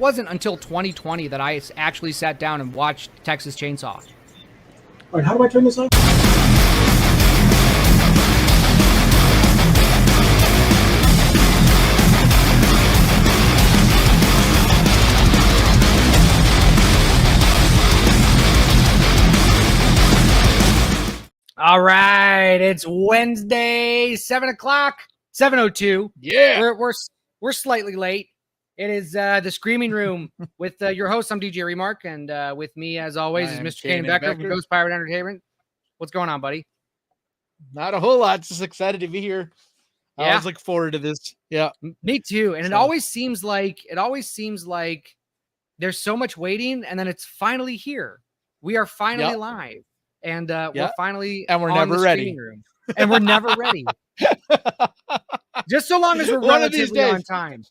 wasn't until 2020 that I actually sat down and watched Texas Chainsaw. All right, how do I turn this on? All right, it's Wednesday, 7 o'clock, 7:02. Yeah, we're slightly late. It is the Screaming Room with your host. I'm DJ Remark, and with me, as always, is Mr. Kanan Becker from Ghost Pirate Entertainment. What's going on, buddy? not a whole lot. Just excited to be here. Yeah. I was looking forward to this. Yeah, Me too. And it always seems like there's so much waiting, and then it's finally here. We are finally live, and we're finally and we're on never the ready. Screaming Room. And we're never ready. Just so long as we're relatively on time.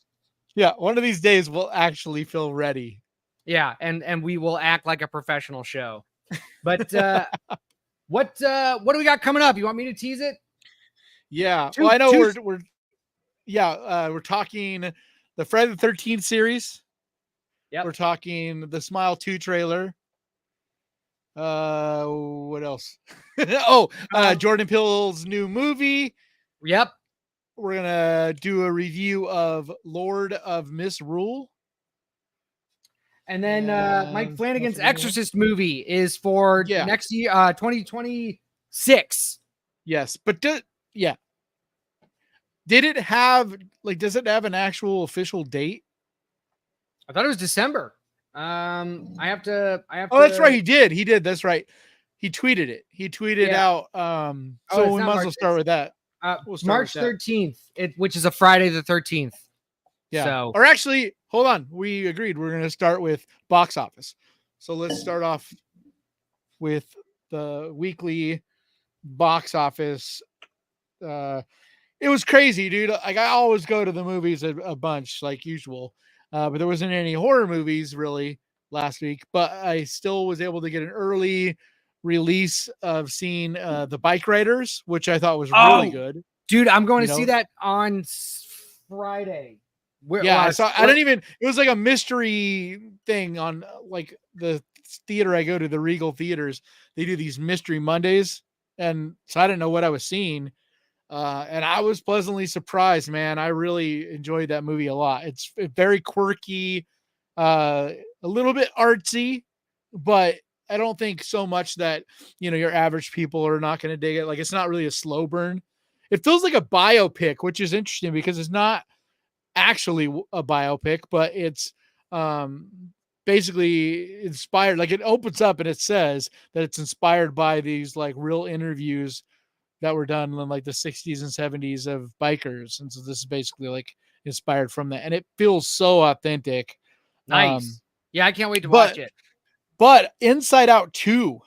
Yeah, one of these days we'll actually feel ready. Yeah, and we will act like a professional show. But what do we got coming up? You want me to tease it? Yeah. Well, I know we're talking the Friday the 13th series. Yeah. We're talking the Smile 2 trailer. What else? Jordan Peele's new movie. Yep. We're gonna do a review of Lord of Misrule. And then Mike Flanagan's Exorcist movie is for next year, 2026. Yes, but does it have does it have an actual official date? I thought it was December. I have to. That's right. He did. That's right. He tweeted it. He tweeted out. So we might as well start with that. March 13th, which is a Friday the 13th. Yeah. So, or actually, hold on. We agreed. We're going to start with box office. So let's start off with the weekly box office. It was crazy, dude. Like, I always go to the movies a bunch, like usual. But there wasn't any horror movies really last week. But I still was able to get an early release of seeing the Bike Riders, which I thought was really good. Dude, I'm going to see that on Friday. It was like a mystery thing on like the theater I go to, the Regal Theaters. They do these Mystery Mondays, and so I didn't know what I was seeing. And I was pleasantly surprised, man. I really enjoyed that movie a lot. It's very quirky, a little bit artsy, but I don't think so much that, your average people are not going to dig it. Like, it's not really a slow burn. It feels like a biopic, which is interesting because it's not actually a biopic, but it's basically inspired. Like, it opens up and it says that it's inspired by these like real interviews that were done in like the 60s and 70s of bikers. And so this is basically like inspired from that. And it feels so authentic. Nice. I can't wait to watch it. But Inside Out 2,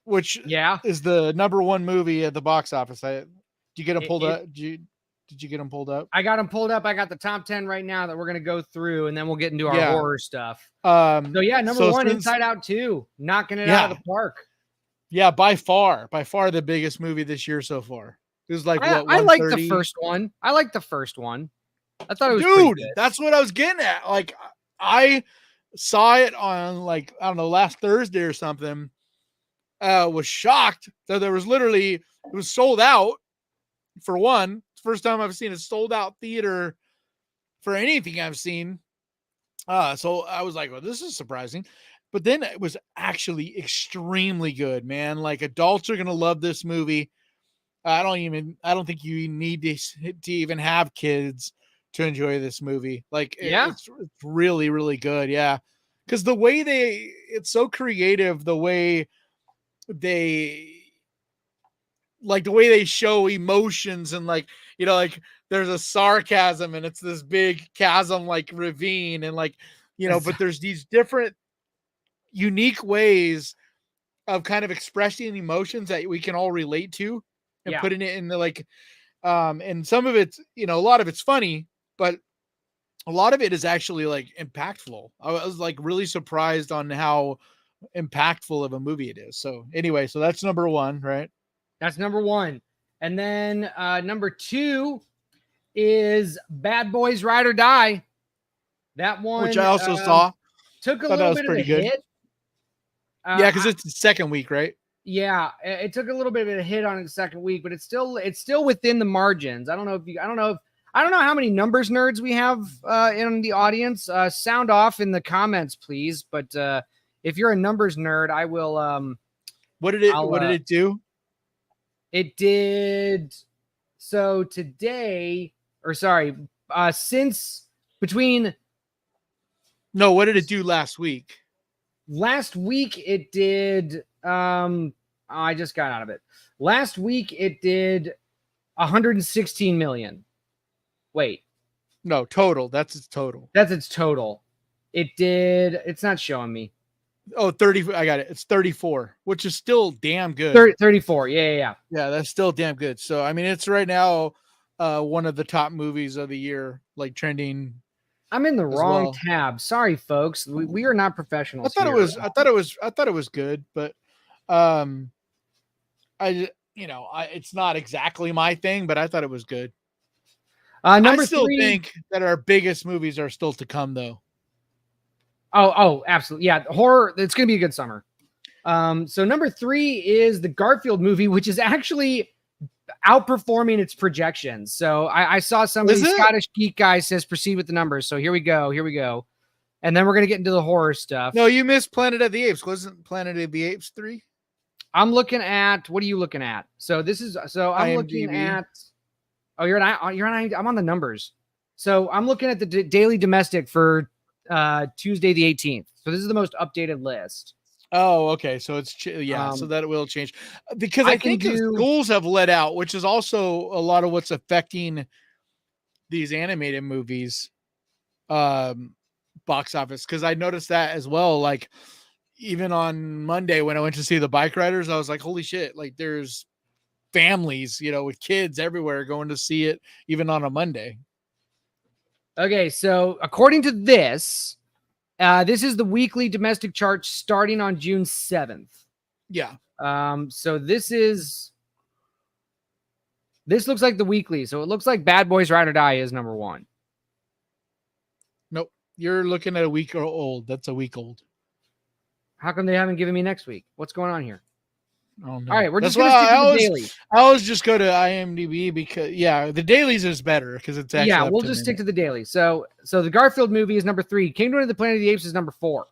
which is the number one movie at the box office. Did you get them pulled up? Did you get them pulled up? I got them pulled up. I got the top 10 right now that we're going to go through, and then we'll get into our horror stuff. Number one, Inside Out 2, knocking it out of the park. Yeah, by far the biggest movie this year so far. It was like I like the first one. I thought it was pretty good. That's what I was getting at. Like, I saw it on like, I don't know, last Thursday or something. Was shocked that it was sold out for one. First time I've seen a sold out theater for anything I've seen. So I was like, well, this is surprising. But then it was actually extremely good, man. Like, adults are going to love this movie. I don't think you need to even have kids to enjoy this movie. Like, it's really, really good. Yeah. Cause the way it's so creative, the way they show emotions and like there's a sarcasm and it's this big chasm, like ravine. And like, but there's these different unique ways of kind of expressing emotions that we can all relate to and putting it in the like, and some of it's, a lot of it's funny, but a lot of it is actually like impactful. I was like really surprised on how impactful of a movie it is. So anyway, so that's number one, right? That's number one. And then number two is Bad Boys Ride or Die. That one, which I also saw. took a Thought that little was bit of a pretty good. hit. Yeah, because I- it's the second week, right? yeah, it, it, Yeah, uh, because I, it's the second week, right? yeah, it took a little bit of a hit on its second week, but it's still within the margins. I don't know how many numbers nerds we have in the audience. Sound off in the comments, please. But if you're a numbers nerd, I will. What did it do? It did. So today, or sorry, since between No, what did it do last week? last week, it did. I just got out of it. Last week, it did 116 million. Wait, No, total. That's its total. that's its total. It did. It's not showing me. Oh, 30. I got it. It's 34, which is still damn good. 34. Yeah. Yeah, that's still damn good. So, I mean, it's right now one of the top movies of the year, like trending. I'm in the wrong well. tab. Sorry, folks. We are not professionals. I thought it was good, but it's not exactly my thing, but I thought it was good. Number I still 3. think that our biggest movies are still to come, though. Oh, absolutely. Yeah, horror. It's going to be a good summer. So number 3 is the Garfield movie, which is actually outperforming its projections. So I saw somebody, Scottish Geek guy says proceed with the numbers. So here we go. And then we're going to get into the horror stuff. No, you missed Planet of the Apes. Wasn't Planet of the Apes 3? I'm looking at, what are you looking at? So I'm IMDb. looking at, you're on, I'm on the numbers. So I'm looking at the daily domestic for Tuesday the 18th. So this is the most updated list. Oh, okay. So it's so that will change because I think the schools have let out, which is also a lot of what's affecting these animated movies box office. Because I noticed that as well. Like even on Monday when I went to see the Bike Riders, I was like, holy shit! Like there's families, with kids everywhere going to see it, even on a Monday. Okay, so according to this. This is the weekly domestic chart starting on June 7th. Yeah. So this looks like the weekly. So it looks like Bad Boys Ride or Die is number 1. Nope. You're looking at a week old. That's a week old. How come they haven't given me next week? What's going on here? Oh, no. All right, we're just going to stick to the daily. I always just go to IMDb because the dailies is better because it's actually we'll just stick to the daily. So the Garfield movie is number 3. Kingdom of the Planet of the Apes is number 4.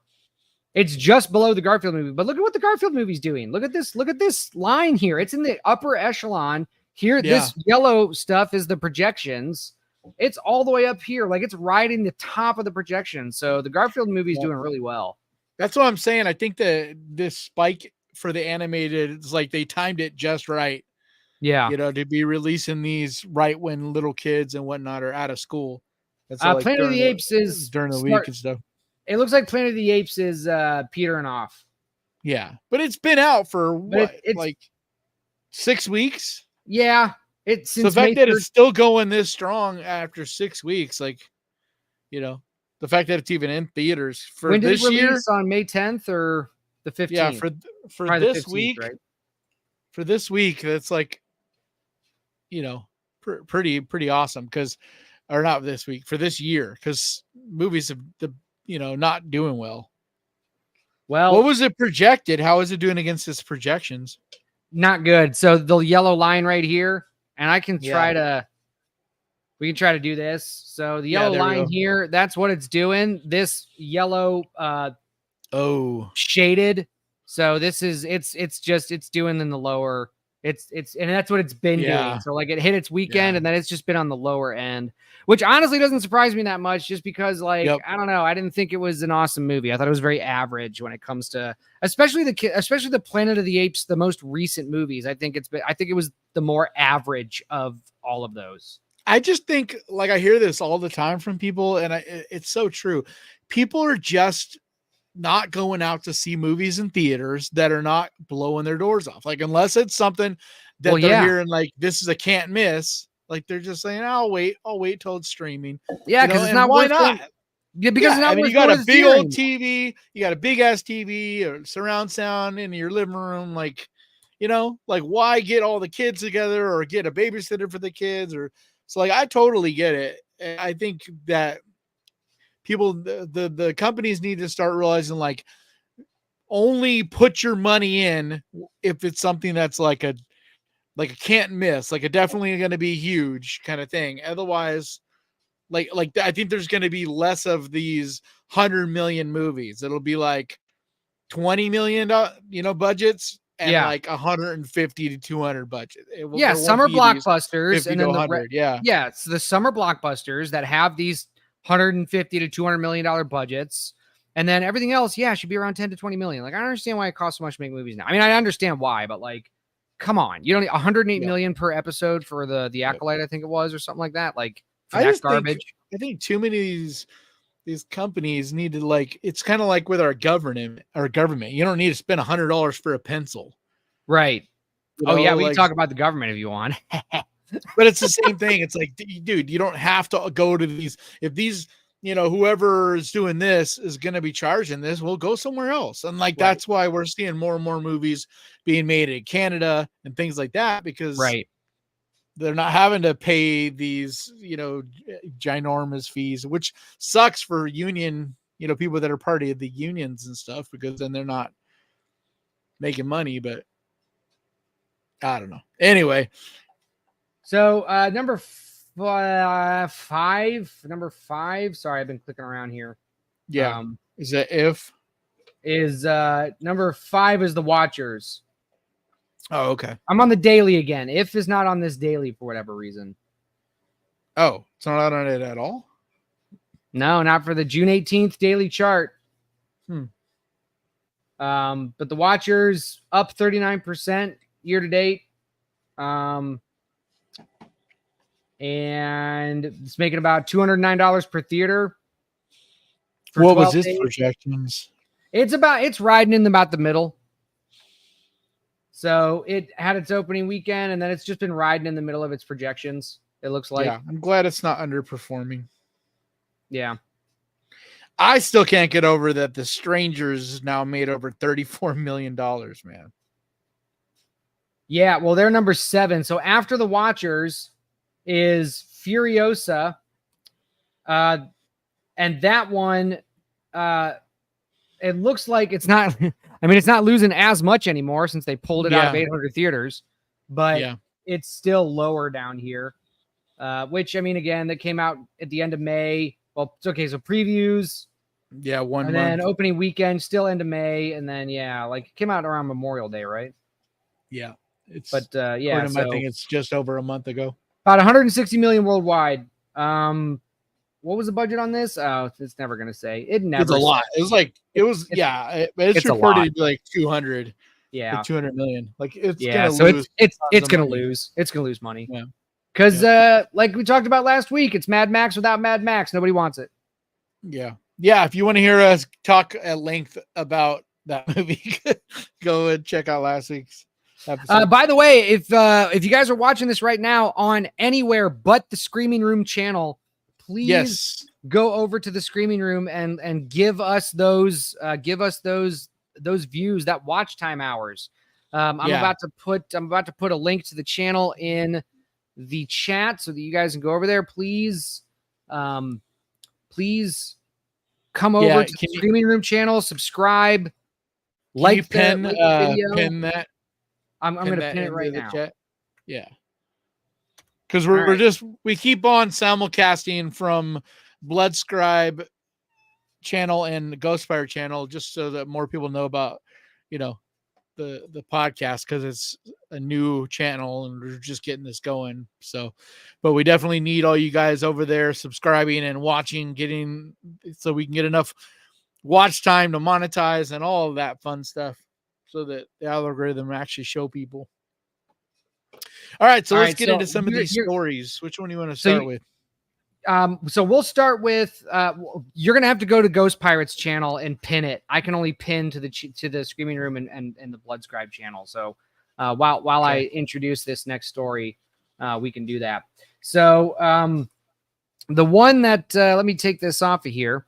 It's just below the Garfield movie, but look at what the Garfield movie's doing. Look at this line here. It's in the upper echelon here. Yeah. This yellow stuff is the projections. It's all the way up here, like it's riding the top of the projection. So the Garfield movie is doing really well. That's what I'm saying. I think that this spike for the animated, it's like they timed it just right. Yeah. To be releasing these right when little kids and whatnot are out of school. That's Planet of the Apes is during the week and stuff. It looks like Planet of the Apes is petering off. Yeah. But it's been out for like 6 weeks? Yeah. It's the fact that it's still going this strong after 6 weeks, like, the fact that it's even in theaters for when did this it release, year on May 10th or the 15th? Yeah, for probably this 15th, week, right? For this week, that's like, pretty awesome or not this week, for this year, because movies have not doing well. Well, what was it projected? How is it doing against its projections? Not good. So the yellow line right here, and I can try we can try to do this. So the yellow line here, that's what it's doing. This yellow shaded. So this is it's doing in the lower. It's and that's what it's been doing. So like it hit its weekend and then it's just been on the lower end, which honestly doesn't surprise me that much, just because I don't know, I didn't think it was an awesome movie. I thought it was very average when it comes to especially the Planet of the Apes, the most recent movies. I think it was the more average of all of those. I just think, like, I hear this all the time from people, and it's so true. People are just not going out to see movies in theaters that are not blowing their doors off. Like, unless it's something that they're hearing, like, this is a can't miss. Like, they're just saying, I'll wait till it's streaming. Yeah, because it's not why not? Yeah, because it's not you got a big old TV, you got a big ass TV or surround sound in your living room, like, like, why get all the kids together or get a babysitter for the kids? Or so, like, I totally get it. And I think that people, the companies need to start realizing, like, only put your money in if it's something that's like a can't miss, like a definitely going to be huge kind of thing. Otherwise, like I think there's going to be less of these 100 million movies. It'll be like 20 million, budgets, and like 150 to 200 budget. Summer blockbusters, and then 100. It's the summer blockbusters that have these 150 to 200 million dollar budgets, and then everything else, should be around 10 to 20 million. Like, I don't understand why it costs so much to make movies now. I mean, I understand why, but like, come on, you don't need 108 million per episode for the Acolyte, I think it was, or something like that. Like, for that garbage. I think too many of these companies need to, like, it's kind of like with our government. You don't need to spend $100 for a pencil. Right. We can talk about the government if you want. But it's the same thing. It's like, dude, you don't have to go to these. If these, whoever is doing this is going to be charging this, we'll go somewhere else. And like, that's why we're seeing more and more movies being made in Canada and things like that, because they're not having to pay these, ginormous fees, which sucks for union, people that are part of the unions and stuff, because then they're not making money. But I don't know. Anyway. So number five. Sorry, I've been clicking around here. Yeah. Is that if? Is number 5 is The Watchers. Oh, okay. I'm on the daily again. If is not on this daily for whatever reason. Oh, it's not on it at all? No, not for the June 18th daily chart. But The Watchers up 39% year to date. And it's making about $209 per theater. What was its projections? It's riding in about the middle. So it had its opening weekend, and then it's just been riding in the middle of its projections, it looks like. Yeah, I'm glad it's not underperforming. Yeah. I still can't get over that The Strangers now made over $34 million, man. Yeah, well, they're number 7. So after The Watchers is Furiosa. And that one, it looks like it's not, it's not losing as much anymore since they pulled it out of 800 theaters, but it's still lower down here. Which, again, that came out at the end of May. Well, it's okay. So previews. Yeah, 1 month. And then opening weekend, still end of May. And then, it came out around Memorial Day, right? Yeah. I think it's just over a month ago. About 160 million worldwide. What was the budget on this? Oh, it's never going to say. It's a lot. It's reported to be like 200. Yeah. Like 200 million. Like, it's going to lose. It's going to lose. It's going to lose money. Yeah. Because, like we talked about last week, it's Mad Max without Mad Max. Nobody wants it. Yeah. Yeah. If you want to hear us talk at length about that movie, go and check out last week's episode. By the way, if you guys are watching this right now on anywhere but the Screaming Room channel, please go over to the Screaming Room and give us those views, that watch time hours. I'm about to put a link to the channel in the chat so that you guys can go over there. Please come over to the Screaming Room channel, subscribe, like the video. Pin that. I'm going to pin it right now. Chat. Yeah. Because we keep on simulcasting from Bloodscribe channel and Ghostfire channel, just so that more people know about, the podcast, because it's a new channel and we're just getting this going. So, but we definitely need all you guys over there subscribing and watching, so we can get enough watch time to monetize and all of that fun stuff, so that the algorithm actually show people. All right, so let's get into some of these stories. Which one do you want to start with? So we'll start with you're gonna have to go to Ghost Pirates channel and pin it. I can only pin to the Screaming Room and the Bloodscribe channel. So while I introduce this next story, we can do that. So the one that let me take this off of here.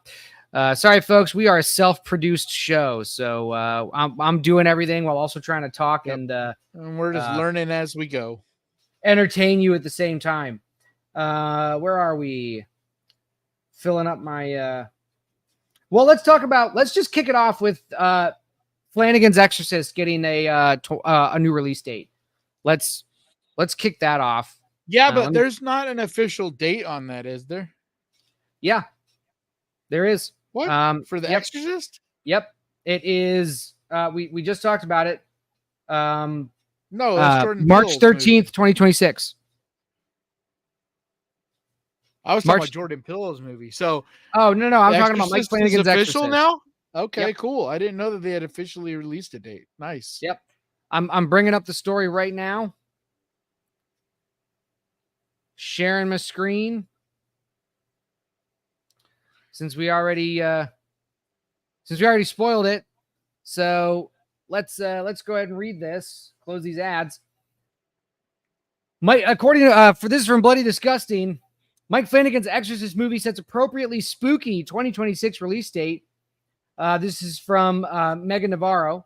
Sorry, folks, we are a self-produced show, so I'm doing everything while also trying to talk and we're just learning as we go, entertain you at the same time. Where are we? Filling up my Well, let's just kick it off with Flanagan's Exorcist getting a new release date. Let's kick that off. Yeah, but there's not an official date on that, is there? Yeah, there is. What? For the Exorcist? Yep. It is. We just talked about it. No, that's Jordan March Peele's 13th, movie. 2026. I was talking about Jordan Peele's movie. So, oh no, I'm talking about Mike Flanagan's official Exorcist. now. Okay, Yep. cool. I didn't know that they had officially released a date. Nice. Yep. I'm bringing up the story right now. Sharing my screen. Since we already spoiled it, so let's go ahead and read this. Close these ads. According to for this is from Bloody Disgusting, Mike Flanagan's Exorcist movie sets appropriately spooky 2026 release date. This is from Megan Navarro.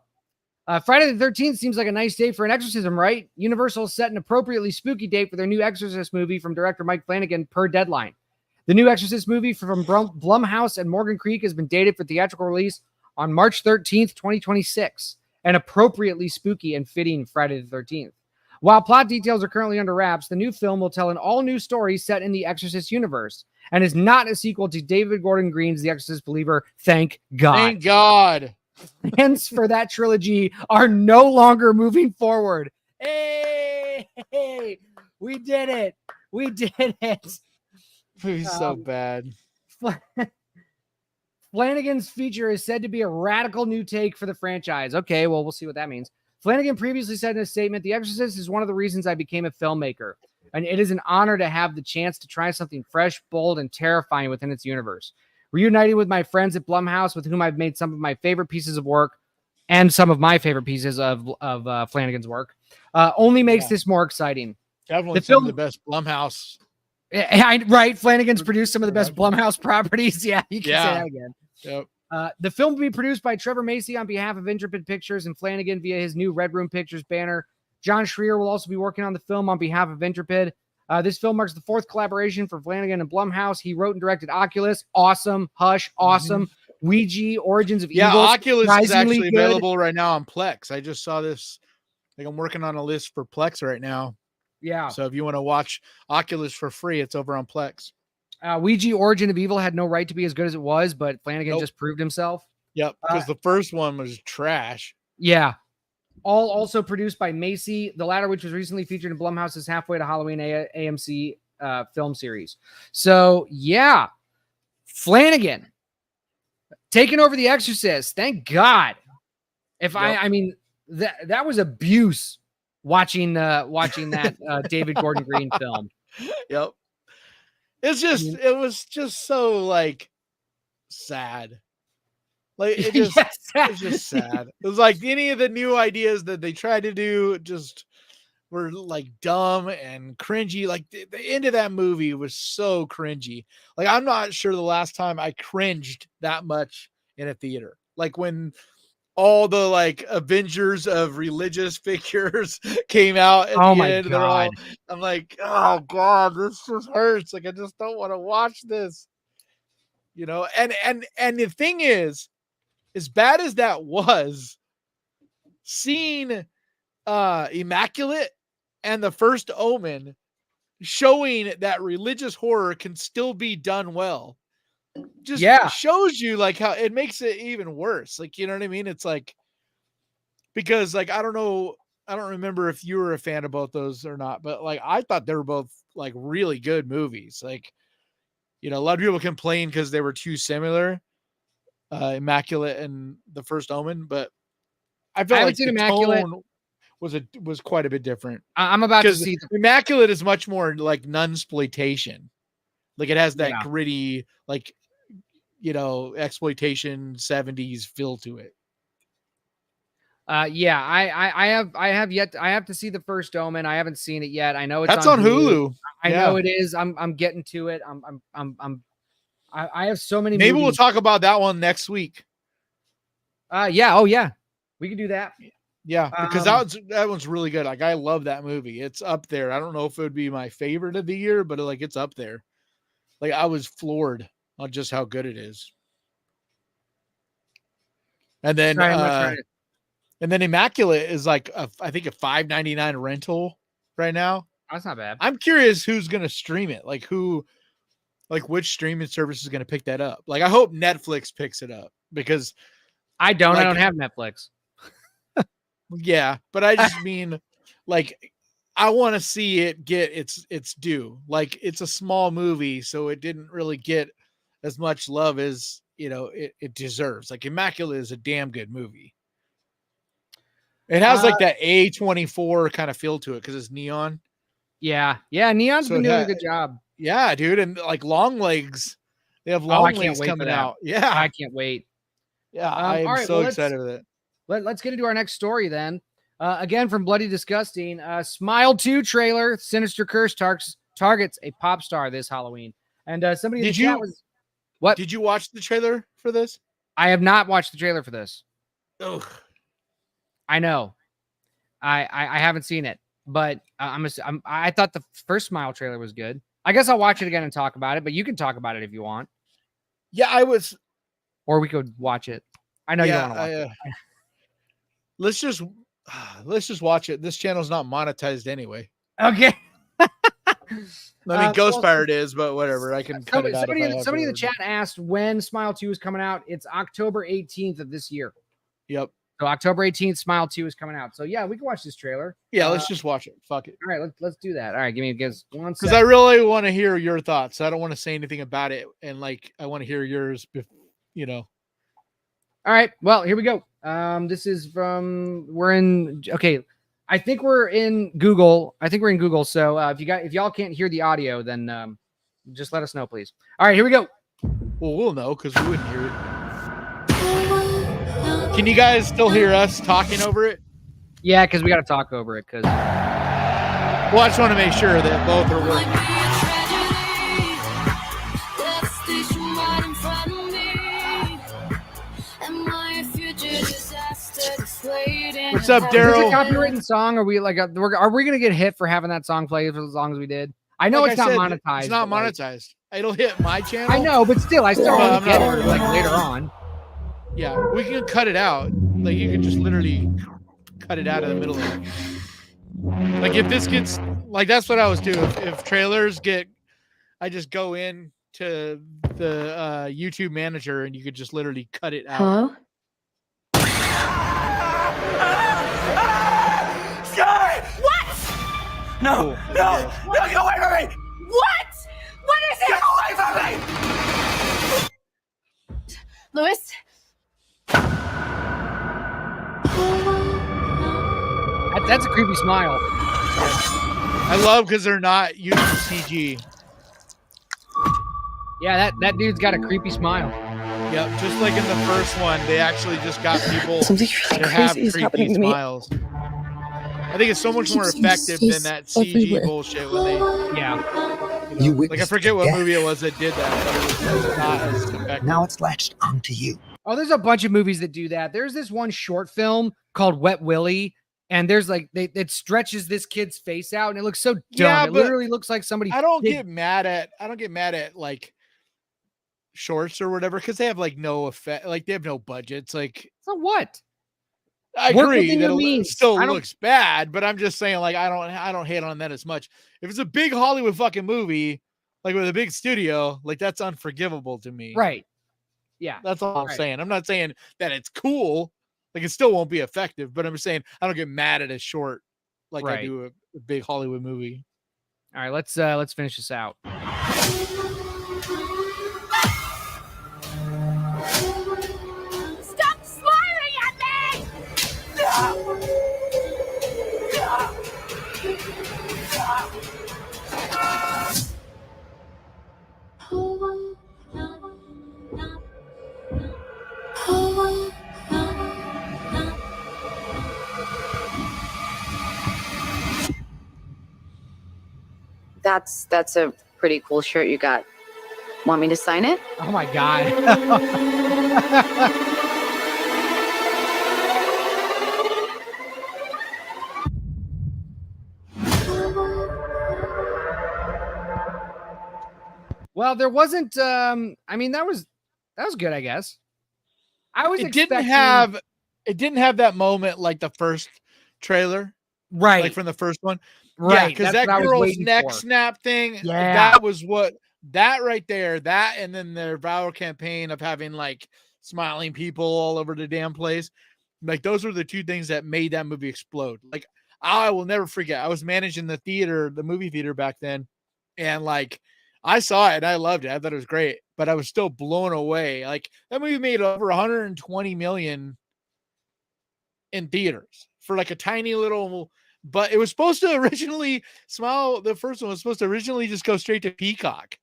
Friday the 13th seems like a nice day for an exorcism, right? Universal set an appropriately spooky date for their new Exorcist movie from director Mike Flanagan per deadline. The new Exorcist movie from Blumhouse and Morgan Creek has been dated for theatrical release on March 13th, 2026, an appropriately spooky and fitting Friday the 13th. While plot details are currently under wraps, the new film will tell an all-new story set in the Exorcist universe and is not a sequel to David Gordon Green's The Exorcist Believer. Thank God. Thank God. Plans for that trilogy are no longer moving forward. Hey, we did it. We did it. Movie's so bad. Flanagan's feature is said to be a radical new take for the franchise. Okay, well, we'll see what that means. Flanagan previously said in a statement, The Exorcist is one of the reasons I became a filmmaker, and it is an honor to have the chance to try something fresh, bold, and terrifying within its universe. Reuniting with my friends at Blumhouse, with whom I've made some of my favorite pieces of work and some of my favorite pieces of Flanagan's work, only makes this more exciting. Definitely some of the best Blumhouse. Right, Flanagan's produced some of the best Blumhouse properties. Yeah, you can say that again. Yep. The film will be produced by Trevor Macy on behalf of Intrepid Pictures and Flanagan via his new Red Room Pictures banner. John Schreier will also be working on the film on behalf of Intrepid. This film marks the fourth collaboration for Flanagan and Blumhouse. He wrote and directed Oculus, awesome. Hush, awesome. Ouija, Origins of Evil. Yeah, Oculus is actually available right now on Plex. I just saw this. Like, I'm working on a list for Plex right now. Yeah. So if you want to watch Oculus for free, it's over on Plex. Ouija, Origin of Evil had no right to be as good as it was, but Flanagan just proved himself. Yep, because the first one was trash. Yeah. All also produced by Macy, the latter which was recently featured in Blumhouse's Halfway to Halloween AMC film series. So, yeah. Flanagan taking over The Exorcist. Thank God. I mean, that was abuse watching that David Gordon Green film. Yep. It was just so like sad. Like it just it's just sad. It was like any of the new ideas that they tried to do just were like dumb and cringy. Like the end of that movie was so cringy. Like I'm not sure the last time I cringed that much in a theater. Like when all the like Avengers of religious figures came out at the end. God. I'm like, oh God, this just hurts. Like I just don't want to watch this. You know, and the thing is, as bad as that was, seeing Immaculate and The First Omen showing that religious horror can still be done well. Just shows you like how it makes it even worse. Like, you know what I mean? It's like, because like, I don't remember if you were a fan of both those or not, but like, I thought they were both like really good movies. Like, you know, a lot of people complain because they were too similar, Immaculate and The First Omen, but I felt like the Immaculate tone was quite a bit different. I'm about to see Immaculate is much more like nunsploitation. Like it has that gritty, like, you know, exploitation 70s feel to it. I have to see The First Omen. I haven't seen it yet. I know that's on Hulu. I know it is. I'm getting to it. I have so many. Maybe movies. We'll talk about that one next week. Yeah. Oh yeah. We can do that. Yeah, because that one's really good. Like I love that movie. It's up there. I don't know if it would be my favorite of the year, but like it's up there. Like I was floored on just how good it is. And then Sorry, I'm not trying to... and then Immaculate is like I think a $5.99 rental right now. That's not bad. I'm curious who's gonna stream it. Like which streaming service is gonna pick that up. Like I hope Netflix picks it up because I don't have Netflix. Yeah, but I just mean like I want to see it get its due. Like it's a small movie, so it didn't really get as much love as it deserves. Like Immaculate is a damn good movie. It has like that A24 kind of feel to it because it's neon. Yeah, Neon's been doing a good job. Yeah, dude, and like Long Legs, they have Long Legs coming out. Yeah, I can't wait. Yeah, I'm so excited with it. Let's get into our next story then. Again, from Bloody Disgusting, Smile 2 trailer, Sinister Curse targets a pop star this Halloween. And somebody in the chat was... What? Did you watch the trailer for this? I have not watched the trailer for this. Ugh. I know. I haven't seen it, but I thought the first Smile trailer was good. I guess I'll watch it again and talk about it, but you can talk about it if you want. Yeah, I was... Or we could watch it. I know you don't want to watch it. Let's just watch it. This channel's not monetized anyway. Okay. I mean, Ghostfire is, but whatever. I can cut it out. Somebody in the chat asked when Smile 2 is coming out. It's October 18th of this year. Yep. So October 18th, Smile 2 is coming out. So yeah, we can watch this trailer. Yeah, let's just watch it. Fuck it. All right, let's do that. All right, give me one second. Because I really want to hear your thoughts. I don't want to say anything about it, and like I want to hear yours. All right. Well, here we go. This is I think we're in Google. So if y'all can't hear the audio, then just let us know, please. All right, here we go. Well, we'll know because we wouldn't hear it. Can you guys still hear us talking over it? Yeah, because we got to talk over it. Well, I just want to make sure that both are working. What's up, Daryl? Is this a copywritten song? Are we gonna get hit for having that song played for as long as we did? I know it's not monetized. It's not monetized. It'll hit my channel. I know, but still, I still want to get it later on. Yeah, we can cut it out. Like you can just literally cut it out of the middle of it. Like if this gets like that's what I was doing. If trailers get, I just go in to the YouTube manager and you could just literally cut it out. Hello? No, no, get away from me! What? What is it? Get away from me! Louis? That's a creepy smile. I love because they're not using CG. Yeah, that dude's got a creepy smile. Yep, just like in the first one, they actually just got people Something really to have crazy is happening creepy to me. smiles. I think it's so much more effective than that CG bullshit when they... Yeah. Like I forget what movie it was that did that, but it was not as effective. Now it's latched onto you. Oh, there's a bunch of movies that do that. There's this one short film called Wet Willy, and there's like it stretches this kid's face out, and it looks so dumb. Yeah, it literally looks like somebody. I don't get mad at like shorts or whatever because they have like no effect, like they have no budgets. Like so what? I agree that it still looks bad, but I'm just saying like I don't hate on that as much. If it's a big Hollywood fucking movie, like with a big studio, like that's unforgivable to me. Right. Yeah. That's all I'm saying. I'm not saying that it's cool. Like it still won't be effective, but I'm just saying I don't get mad at a short like I do a big Hollywood movie. All right, let's finish this out. Stop smiling at me! That's a pretty cool shirt you got. Want me to sign it? Oh my God. Well, there wasn't I mean that was good, I guess. I was it expecting... didn't have that moment like the first trailer, right? Like from the first one, right? Yeah, because that girl's neck snap thing, that was that right there, that, and then their viral campaign of having like smiling people all over the damn place, like those were the two things that made that movie explode. Like I will never forget. I was managing the movie theater back then, and like I saw it and I loved it. I thought it was great, but I was still blown away. Like that movie made over 120 million in theaters for like a tiny little, but it was supposed to originally the first one was supposed to originally just go straight to Peacock.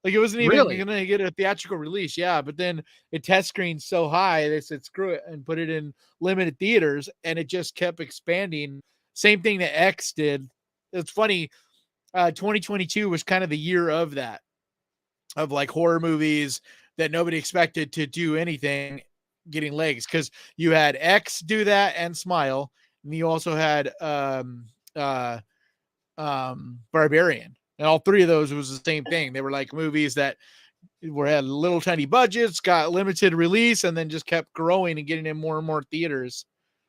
Like it wasn't even going to get a theatrical release. Yeah. But then it test screened so high, they said, screw it, and put it in limited theaters. And it just kept expanding. Same thing that X did. It's funny. 2022 was kind of the year of that, of like horror movies that nobody expected to do anything getting legs. Cause you had X do that and Smile. And you also had Barbarian, and all three of those was the same thing. They were like movies that had little tiny budgets, got limited release, and then just kept growing and getting in more and more theaters.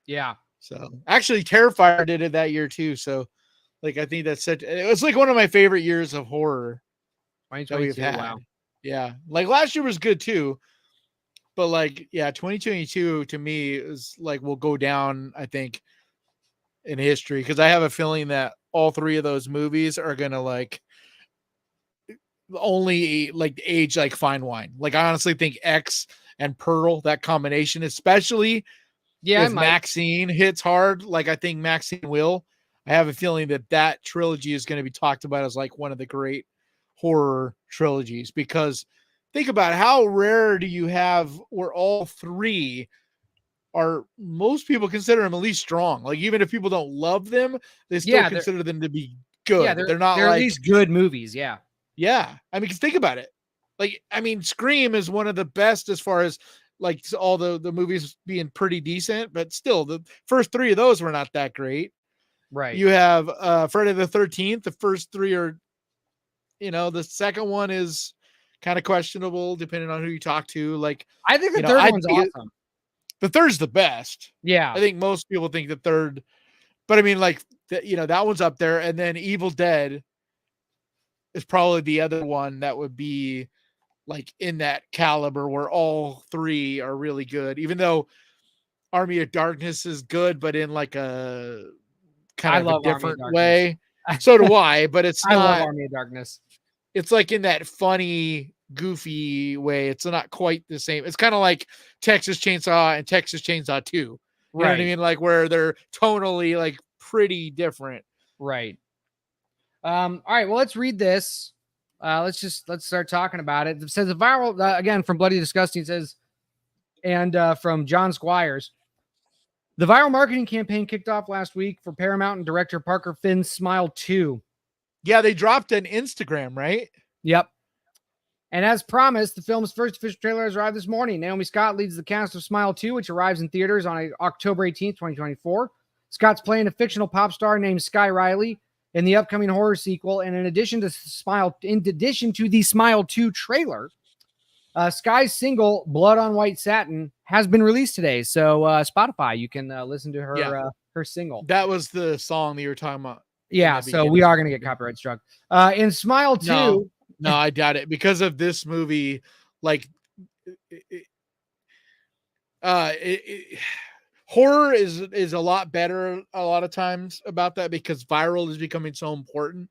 Yeah. So actually Terrifier did it that year too. So like, I think it was like one of my favorite years of horror that we've had. Wow. Yeah. Like last year was good too. But like, yeah, 2022 to me is like, will go down, I think, in history. Cause I have a feeling that all three of those movies are going to like only like age like fine wine. Like I honestly think X and Pearl, that combination, especially if Maxine hits hard, like I think Maxine will. I have a feeling that trilogy is going to be talked about as like one of the great horror trilogies, because think about how rare do you have where all three are, most people consider them at least strong. Like even if people don't love them, they still consider them to be good. Yeah, they're like, at least good movies. Yeah. Yeah. I mean, 'cause think about it. Like, I mean, Scream is one of the best as far as like all the movies being pretty decent, but still the first three of those were not that great. Right. You have Friday the 13th. The first three are, the second one is kind of questionable depending on who you talk to. Like, I think the third one's awesome. The third's the best. Yeah. I think most people think the third, but I mean, like, that one's up there. And then Evil Dead is probably the other one that would be like in that caliber where all three are really good, even though Army of Darkness is good, but in like a kind of a different way. So do I, but it's not. I love Army of Darkness. It's like in that funny, goofy way. It's not quite the same. It's kind of like Texas Chainsaw and Texas Chainsaw 2. You know what I mean? Like where they're tonally like pretty different. Right. All right. Well, let's read this. Let's start talking about it. It says a viral, again, from Bloody Disgusting, says, and from John Squires. The viral marketing campaign kicked off last week for Paramount and director Parker Finn's Smile 2. Yeah, they dropped an Instagram, right? Yep. And as promised, the film's first official trailer has arrived this morning. Naomi Scott leads the cast of Smile 2, which arrives in theaters on October 18th, 2024. Scott's playing a fictional pop star named Sky Riley in the upcoming horror sequel. And in addition to the Smile 2 trailer, Sky's single Blood on White Satin has been released today. So Spotify, you can listen to her her single. That was the song that you were talking about. Yeah, so we are going to get copyright struck. In Smile 2. No, I doubt it, because of this movie. Like, horror is a lot better a lot of times about that, because viral is becoming so important.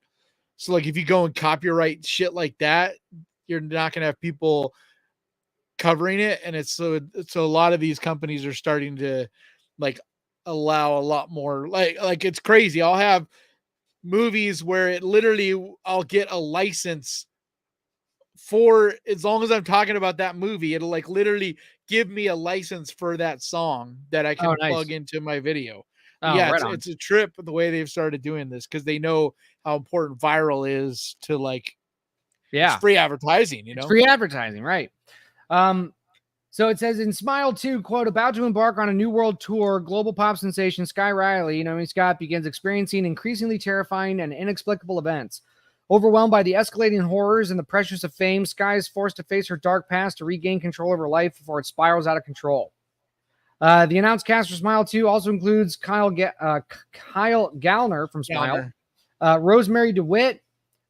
So like if you go and copyright shit like that, you're not going to have people covering it. And it's so a lot of these companies are starting to like allow a lot more, like it's crazy. I'll have movies where it literally, I'll get a license for, as long as I'm talking about that movie, it'll like literally give me a license for that song that I can plug into my video. Yeah, it's a trip the way they've started doing this, because they know how important viral is to like, it's free advertising, It's free advertising, right? So it says in Smile 2, quote, about to embark on a new world tour, global pop sensation Sky Riley, Naomi Scott, begins experiencing increasingly terrifying and inexplicable events. Overwhelmed by the escalating horrors and the pressures of fame, Skye is forced to face her dark past to regain control of her life before it spirals out of control. The announced cast for Smile 2 also includes Kyle Gallner from Smile, Rosemary DeWitt,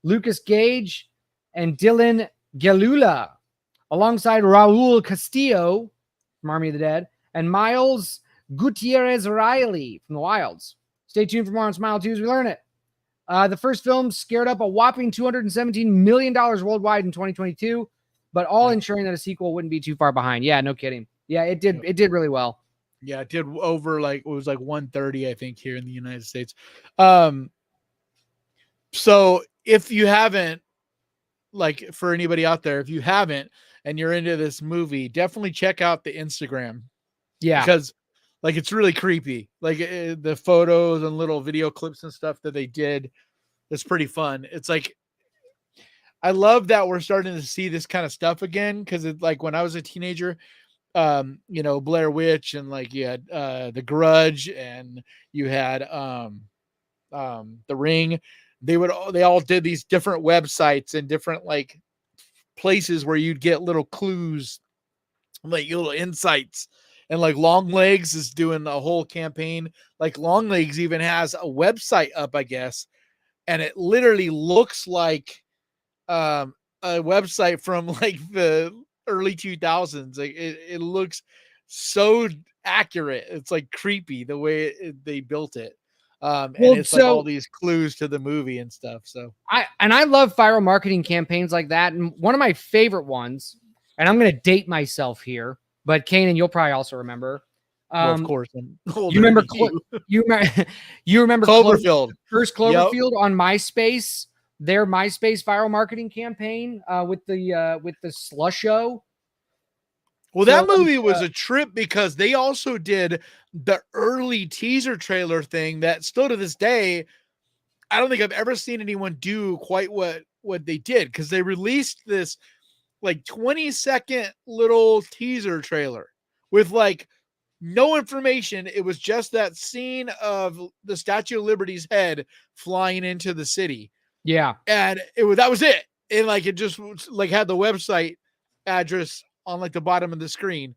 Lucas Gage, and Dylan Gelula, alongside Raul Castillo from Army of the Dead, and Miles Gutierrez Riley from The Wilds. Stay tuned for more on Smile 2 as we learn it. The first film scared up a whopping $217 million worldwide in 2022, but all ensuring that a sequel wouldn't be too far behind. Yeah, no kidding. Yeah, it did. It did really well. Yeah, it did over it was like 130, I think, here in the United States. So if you haven't, like, for anybody out there, if you haven't and you're into this movie, definitely check out the Instagram. Yeah, because like it's really creepy. Like the photos and little video clips and stuff that they did, it's pretty fun. It's like I love that we're starting to see this kind of stuff again, because it's like when I was a teenager, Blair Witch, and like you had The Grudge, and you had The Ring. They all did these different websites and different like places where you'd get little clues, like little insights. And like Long Legs is doing a whole campaign. Like Long Legs even has a website up, I guess, and it literally looks like a website from like the early 2000s. Like it looks so accurate. It's like creepy the way they built it. And it's like all these clues to the movie and stuff. So I love viral marketing campaigns like that. And one of my favorite ones, and I'm going to date myself here, but Kanan, you'll probably also remember. Of course, you remember Cloverfield, first Cloverfield on MySpace. Their MySpace viral marketing campaign with the slush show. Well, that movie was a trip because they also did the early teaser trailer thing that still to this day, I don't think I've ever seen anyone do quite what they did, because they released this like 20-second little teaser trailer with like no information. It was just that scene of the Statue of Liberty's head flying into the city. Yeah. And that was it. And like, it just like had the website address on like the bottom of the screen.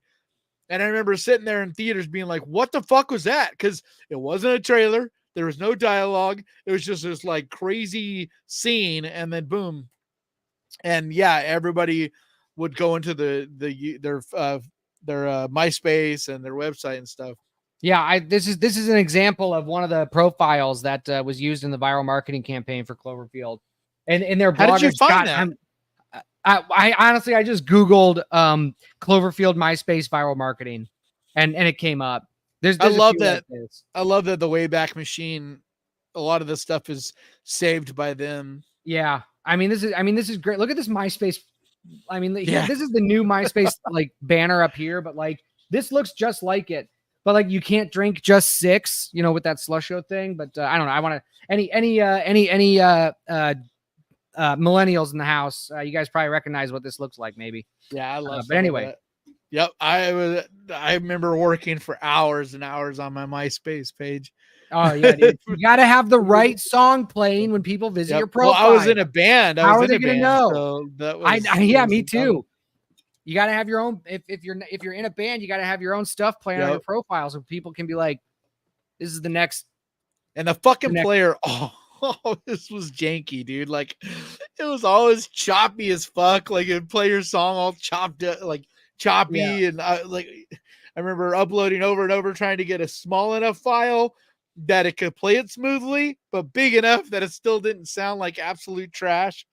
And I remember sitting there in theaters being like, what the fuck was that? Because it wasn't a trailer. There was no dialogue. It was just this like crazy scene. And then boom. And yeah, everybody would go into their MySpace and their website and stuff. Yeah, this is an example of one of the profiles that was used in the viral marketing campaign for Cloverfield. And in their blog, how did you find that? I honestly, I just Googled Cloverfield MySpace viral marketing, and it came up. I love that. I love that the Wayback Machine, a lot of this stuff is saved by them. Yeah. I mean, this is great. Look at this MySpace. I mean, Yeah. This is the new MySpace like banner up here, but like this looks just like it. But like you can't drink just 6, with that slush show thing. But I don't know. I want to any millennials in the house. You guys probably recognize what this looks like, maybe. Yeah, I love. But anyway, yep. I remember working for hours and hours on my MySpace page. Oh yeah, dude. You got to have the right song playing when people visit your profile. Well, I was in a band. How are they going to know? So that was, yeah, me too. You got to have your own. If you're in a band, you got to have your own stuff playing on your profile, so people can be like, "This is the next." And the fucking player. Oh, this was janky, dude. Like, it was always choppy as fuck. Like, it'd play your song all chopped up, like choppy, and I remember uploading over and over, trying to get a small enough file that it could play it smoothly, but big enough that it still didn't sound like absolute trash.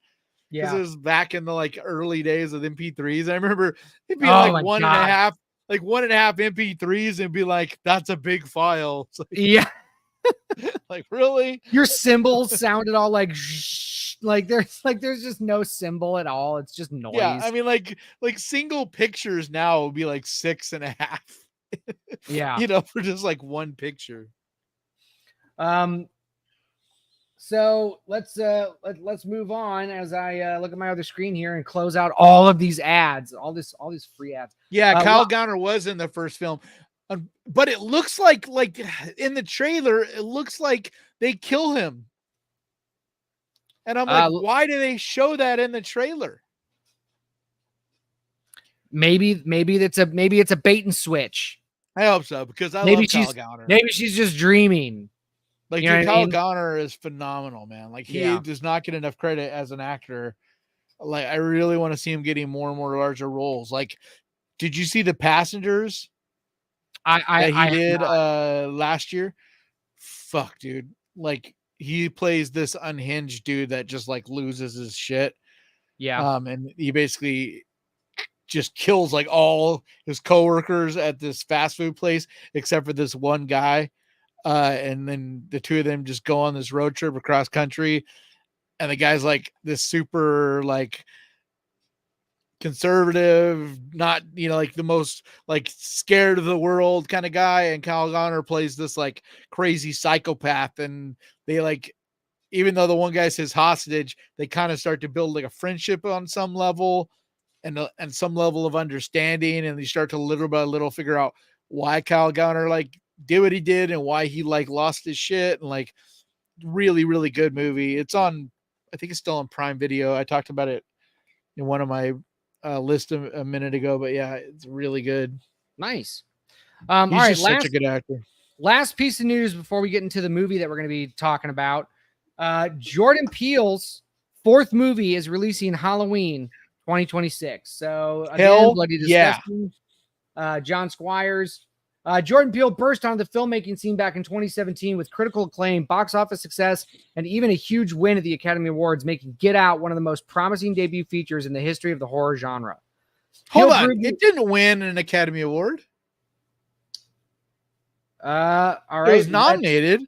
Because it was back in the like early days of MP3s. I remember it'd be like one and a half MP3s, and be like, that's a big file. It's like, yeah. Like, really? Your cymbals sounded all like there's just no cymbal at all. It's just noise. Yeah, I mean, like single pictures now would be like 6.5. Yeah. For just like one picture. So let's move on as I look at my other screen here and close out all of these ads, all these free ads. Yeah, Kyle Gowner was in the first film, but it looks like in the trailer, it looks like they kill him And I'm like, why do they show that in the trailer? Maybe it's a bait and switch. I hope so, because I love Kyle Gowner. Maybe she's just dreaming. Like, you know Kyle Gowner is phenomenal, man. Like, he does not get enough credit as an actor. Like, I really want to see him getting more and more larger roles. Like, did you see The Passengers? He did last year. Fuck, dude. Like, he plays this unhinged dude that just like loses his shit. Yeah. And he basically just kills like all his coworkers at this fast food place except for this one guy. And then the two of them just go on this road trip across country, and the guy's like this super like conservative, not, you know, like the most like scared of the world kind of guy, and Kyle Gowner plays this like crazy psychopath, and they like, even though the one guy's his hostage, they kind of start to build like a friendship on some level and some level of understanding, and they start to little by little figure out why Kyle Gowner like did what he did and why he like lost his shit, and like really, really good movie. It's on, I think it's still on Prime Video. I talked about it in one of my list a minute ago, but yeah, it's really good. Nice. He's all right, just such a good actor. Last piece of news before we get into the movie that we're going to be talking about. Jordan Peele's fourth movie is releasing Halloween 2026. So again, Bloody Disgusting, John Squires. Jordan Peele burst onto the filmmaking scene back in 2017 with critical acclaim, box office success, and even a huge win at the Academy Awards, making Get Out one of the most promising debut features in the history of the horror genre. Hold on, it didn't win an Academy Award. All right, it was nominated.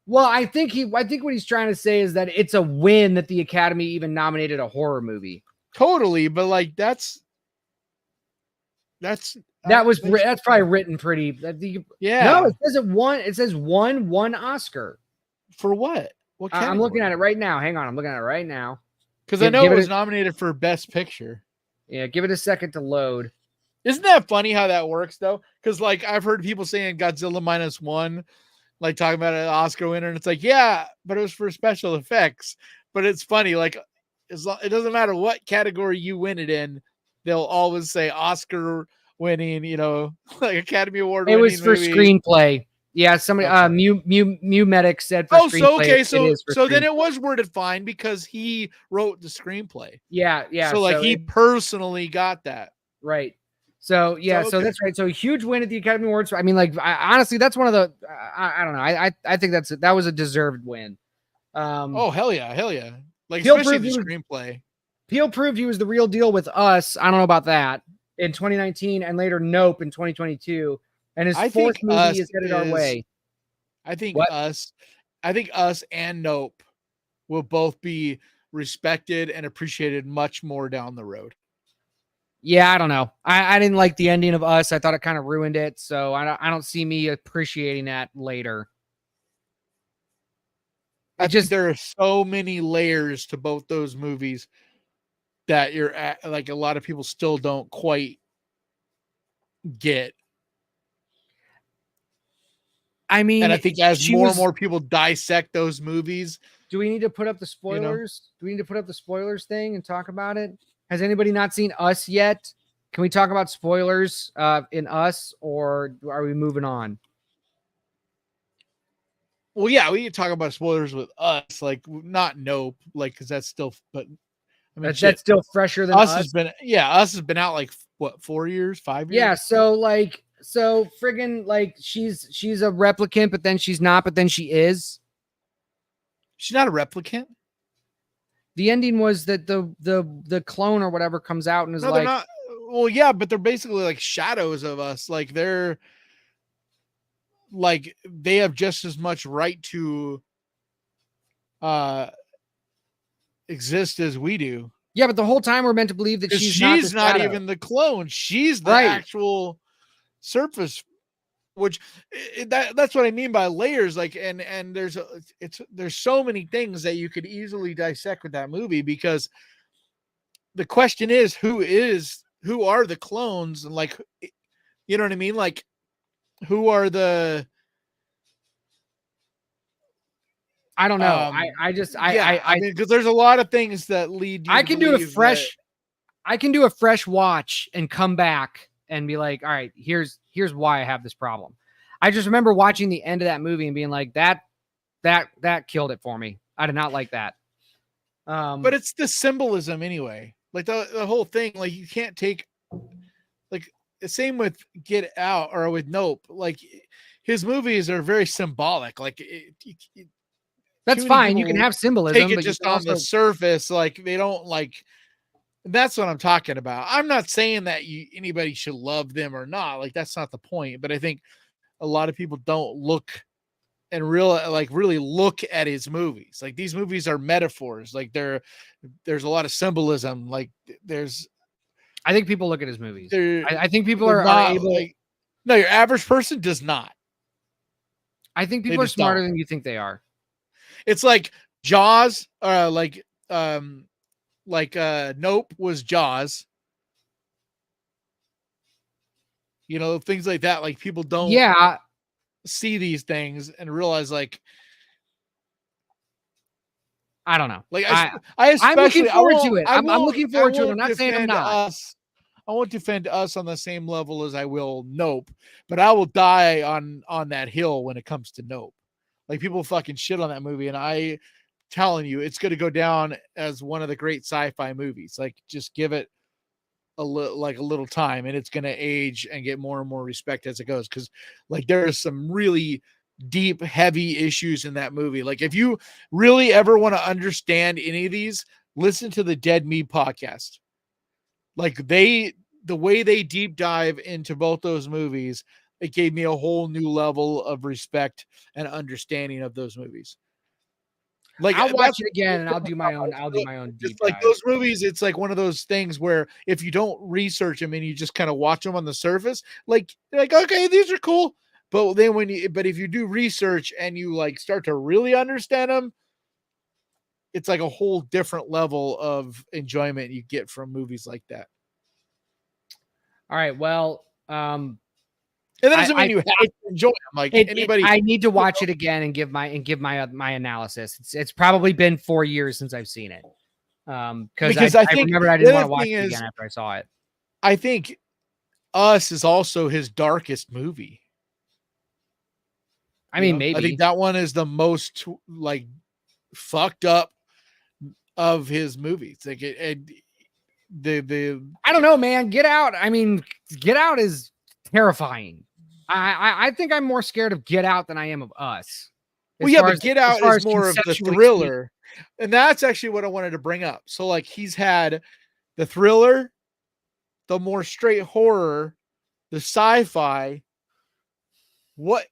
Well, I think what he's trying to say is that it's a win that the Academy even nominated a horror movie. Totally, but like that's probably written pretty. Yeah. No, it says it won. It says one Oscar. For what? What category? I'm looking at it right now. Hang on, I'm looking at it right now. Because I know it was nominated for Best Picture. Yeah, give it a second to load. Isn't that funny how that works though? Because like I've heard people saying Godzilla -1, like talking about an Oscar winner, and it's like, yeah, but it was for special effects. But it's funny, like it doesn't matter what category you win it in, they'll always say Oscar winning, you know, like Academy Award. It was for screenplay. Yeah, somebody Mew Medic said for screenplay. So okay, so then it was worded fine because he wrote the screenplay. Yeah. So like he personally got that. Right. So yeah, so that's right. So huge win at the Academy Awards. I mean, like honestly, that's one of the I don't know. I think that was a deserved win. Oh hell yeah. Like Peele especially the screenplay. Peele proved he was the real deal with Us. I don't know about that in 2019 and later Nope in 2022. And his fourth movie is headed our way. I think Us and Nope will both be respected and appreciated much more down the road. Yeah, I don't know. I didn't like the ending of Us. I thought it kind of ruined it. So I don't see me appreciating that later. There are so many layers to both those movies that like a lot of people still don't quite get. I mean, and I think as more and more people dissect those movies. Do we need to put up the spoilers? You know? Do we need to put up the spoilers thing and talk about it? Has anybody not seen Us yet? Can we talk about spoilers in Us, or are we moving on? Well, yeah, we can talk about spoilers with Us, like not Nope, like because that's still, but I mean, that's still fresher than Us. Us has been out like what, 4 years, 5 years? Yeah, so friggin' like she's a replicant, but then she's not, but then she is. She's not a replicant. The ending was that the clone or whatever comes out and is like, not, well, yeah, but they're basically like shadows of us. Like they're like they have just as much right to exist as we do. Yeah, but the whole time we're meant to believe that she's not even the clone. She's the actual surface, which that's what I mean by layers. Like, and there's so many things that you could easily dissect with that movie, because the question is who are the clones, and like, you know what I mean? Like, who are the, I don't know. I mean, because there's a lot of things that lead you. I can do a fresh. I can do a fresh watch and come back and be like, all right, here's why I have this problem. I just remember watching the end of that movie and being like, that killed it for me. I did not like that. But it's the symbolism anyway. Like the whole thing, like you can't take, like the same with Get Out or with Nope. Like his movies are very symbolic. Like that's fine. You can have symbolism, take it but just on the surface. Like they don't like. That's what I'm talking about. I'm not saying that anybody should love them or not. Like that's not the point. But I think a lot of people don't look and really look at his movies. Like these movies are metaphors. Like there's a lot of symbolism. Like I think people look at his movies. I think people are able. Like, no, your average person does not. I think people are smarter than you think they are. It's like Jaws, Nope was Jaws. You know, things like that. Like people don't see these things and realize, like, I don't know. Like I'm looking forward to it. I'm looking forward to it. I'm not saying I'm not. I won't defend us on the same level as I will Nope, but I will die on that hill when it comes to Nope. Like people fucking shit on that movie, and I telling you, it's going to go down as one of the great sci-fi movies. Like just give it a little time, and it's going to age and get more and more respect as it goes. Because like there are some really deep, heavy issues in that movie. Like if you really ever want to understand any of these, listen to the Dead Me podcast. Like the way they deep dive into both those movies, it gave me a whole new level of respect and understanding of those movies. Like I'll watch it again and I'll do my own deep like dive. Those movies, it's like one of those things where if you don't research them and you just kind of watch them on the surface, like you're like, okay, these are cool. But then if you do research and you like start to really understand them, it's like a whole different level of enjoyment you get from movies like that. All right. Well, and that doesn't mean you have to enjoy them. Like anybody, I need to watch it again and give my analysis. It's probably been 4 years since I've seen it. Because I remember I didn't want to watch it again after I saw it. I think Us is also his darkest movie. I mean, maybe. I think that one is the most like fucked up of his movies. Like I don't know, man. Get Out. I mean, Get Out is terrifying. I think I'm more scared of Get Out than I am of Us. Well, yeah, but Get Out is more of the thriller. And that's actually what I wanted to bring up. So like he's had the thriller, the more straight horror, the sci-fi. What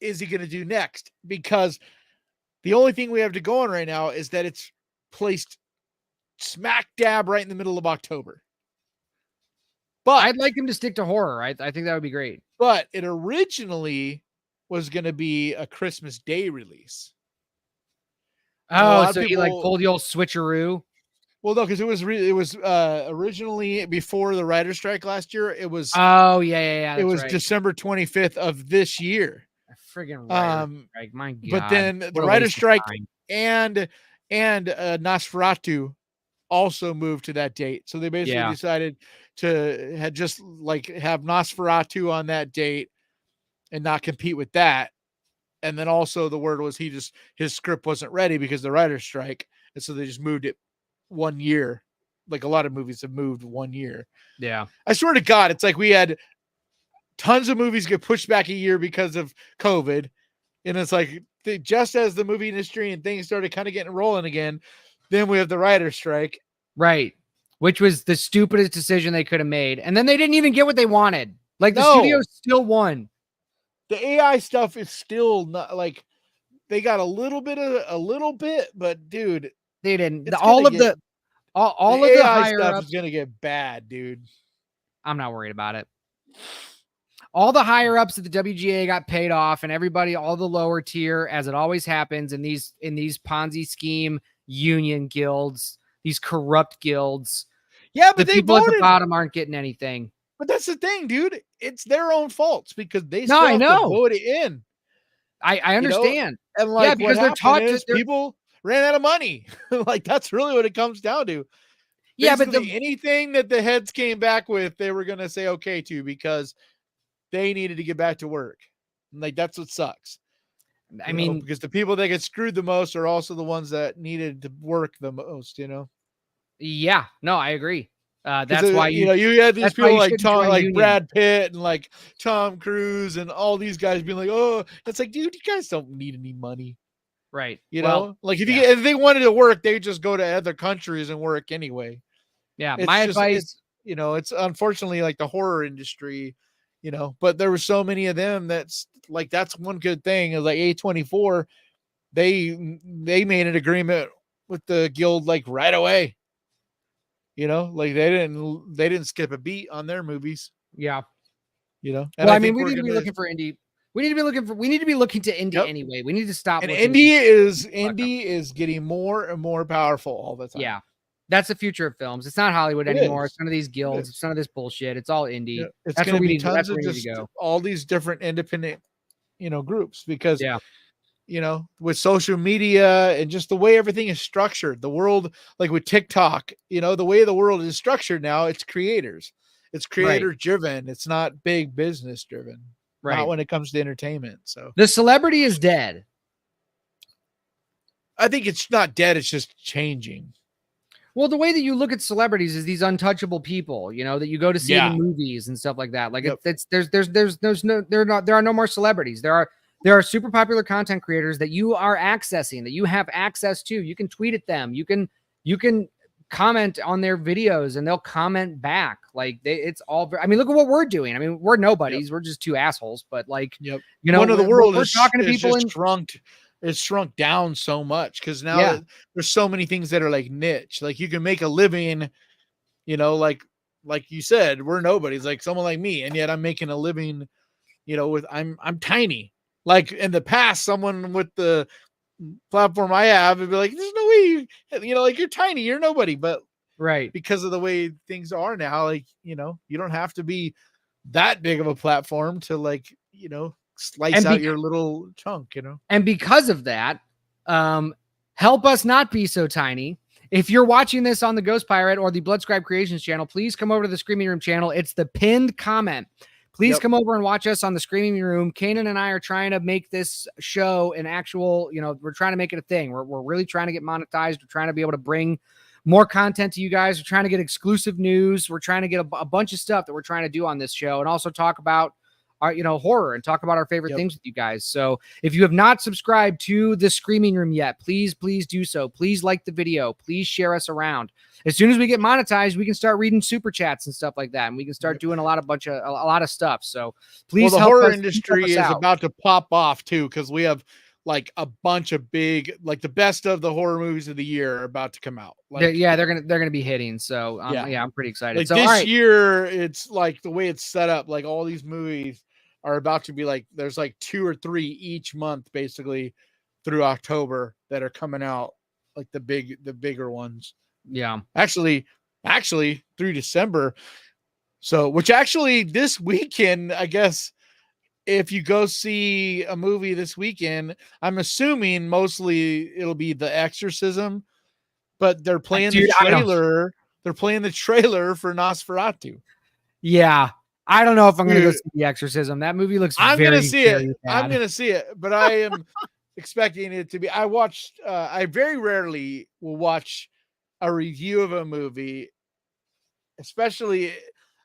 is he going to do next? Because the only thing we have to go on right now is that it's placed smack dab right in the middle of October. But I'd like him to stick to horror. I think that would be great. But it originally was going to be a Christmas Day release. Oh, so he like pulled the old switcheroo. Well, no, because it was originally before the writer's strike last year. It was yeah. It was right. December 25th of this year. Friggin' writer's strike, my God. But then the writer's strike and Nosferatu also moved to that date. So they basically decided to have Nosferatu on that date and not compete with that. And then also the word was his script wasn't ready because of the writer's strike. And so they just moved it 1 year. Like a lot of movies have moved 1 year. Yeah. I swear to God, it's like we had tons of movies get pushed back a year because of COVID. And it's like just as the movie industry and things started kind of getting rolling again, then we have the writer's strike. Right. Which was the stupidest decision they could have made. And then they didn't even get what they wanted. Like the studio still won. The AI stuff is still not like they got a little bit, but dude, they didn't. All of the AI higher stuff ups is gonna get bad, dude. I'm not worried about it. All the higher ups at the WGA got paid off, and everybody, all the lower tier, as it always happens in these Ponzi scheme union guilds, these corrupt guilds. Yeah, but the people at the bottom aren't getting anything. But that's the thing, dude. It's their own faults because they still have to vote it in. I understand. And like, yeah, because they're taught to. People ran out of money. Like, that's really what it comes down to. Yeah, but anything that the heads came back with, they were going to say okay to, because they needed to get back to work. Like, that's what sucks. I mean, because the people that get screwed the most are also the ones that needed to work the most, Yeah, no, I agree. That's why you had these people like Union. Brad Pitt and like Tom Cruise and all these guys being like, oh, it's like, dude, you guys don't need any money. Right. Like if they wanted to work, they just go to other countries and work anyway. Yeah. My advice, it's unfortunately like the horror industry, but there were so many of them that's one good thing is like A24. They made an agreement with the guild like right away. Like they didn't skip a beat on their movies. Yeah. And I mean, we need to be looking for indie. We need to be looking to indie anyway. We need to stop. And indie is getting more and more powerful all the time. Yeah. That's the future of films. It's not Hollywood anymore. It's none of these guilds. It's none of this bullshit. It's all indie. Yeah. It's that's going to be tons of just all these different independent, groups, because with social media and just the way everything is structured, the world, like with TikTok, the way the world is structured now, it's creators. It's creator driven. It's not big business driven. Right. Not when it comes to entertainment. So the celebrity is dead. I think it's not dead. It's just changing. Well, the way that you look at celebrities is these untouchable people, that you go to see in movies and stuff like that. Like there are no more celebrities. There are super popular content creators that you are accessing, that you have access to. You can tweet at them. You can comment on their videos and they'll comment back. Like it's all, I mean, look at what we're doing. I mean, we're nobodies. We're just two assholes, but like, one of the world is talking to people and it's shrunk down so much because now there's so many things that are like niche. Like you can make a living, like you said, we're nobodies, like someone like me, and yet I'm making a living, with I'm tiny. Like in the past, someone with the platform I have would be like, there's no way like you're tiny, you're nobody. But because of the way things are now, like, you don't have to be that big of a platform to like, slice out your little chunk, And because of that, help us not be so tiny. If you're watching this on the Ghost Pirate or the Bloodscribe Creations channel, please come over to the Screaming Room channel. It's the pinned comment. Please come over and watch us on the Screaming Room. Kanan and I are trying to make this show an actual, we're trying to make it a thing. We're really trying to get monetized. We're trying to be able to bring more content to you guys. We're trying to get exclusive news. We're trying to get a bunch of stuff that we're trying to do on this show, and also talk about our, horror and talk about our favorite things with you guys. So if you have not subscribed to the Screaming Room yet, please do so. Please like the video. Please share us around. As soon as we get monetized, we can start reading super chats and stuff like that. And we can start doing a lot of stuff. So please the horror industry is about to pop off too. Cause we have like a bunch of big, like the best of the horror movies of the year are about to come out. Like, they're going to be hitting. So I'm pretty excited. Like so this year, it's like the way it's set up, like all these movies are about to be like, there's like 2 or 3 each month, basically through October that are coming out, like the bigger ones. Yeah. Actually through December. So, which actually this weekend, I guess, if you go see a movie this weekend, I'm assuming mostly it'll be The Exorcism, but they're playing the trailer. They're playing the trailer for Nosferatu. Yeah. I don't know if I'm going to go see The Exorcism. That movie looks I'm going to see it. Bad. I'm going to see it, but I am expecting it to be. I very rarely will watch a review of a movie, especially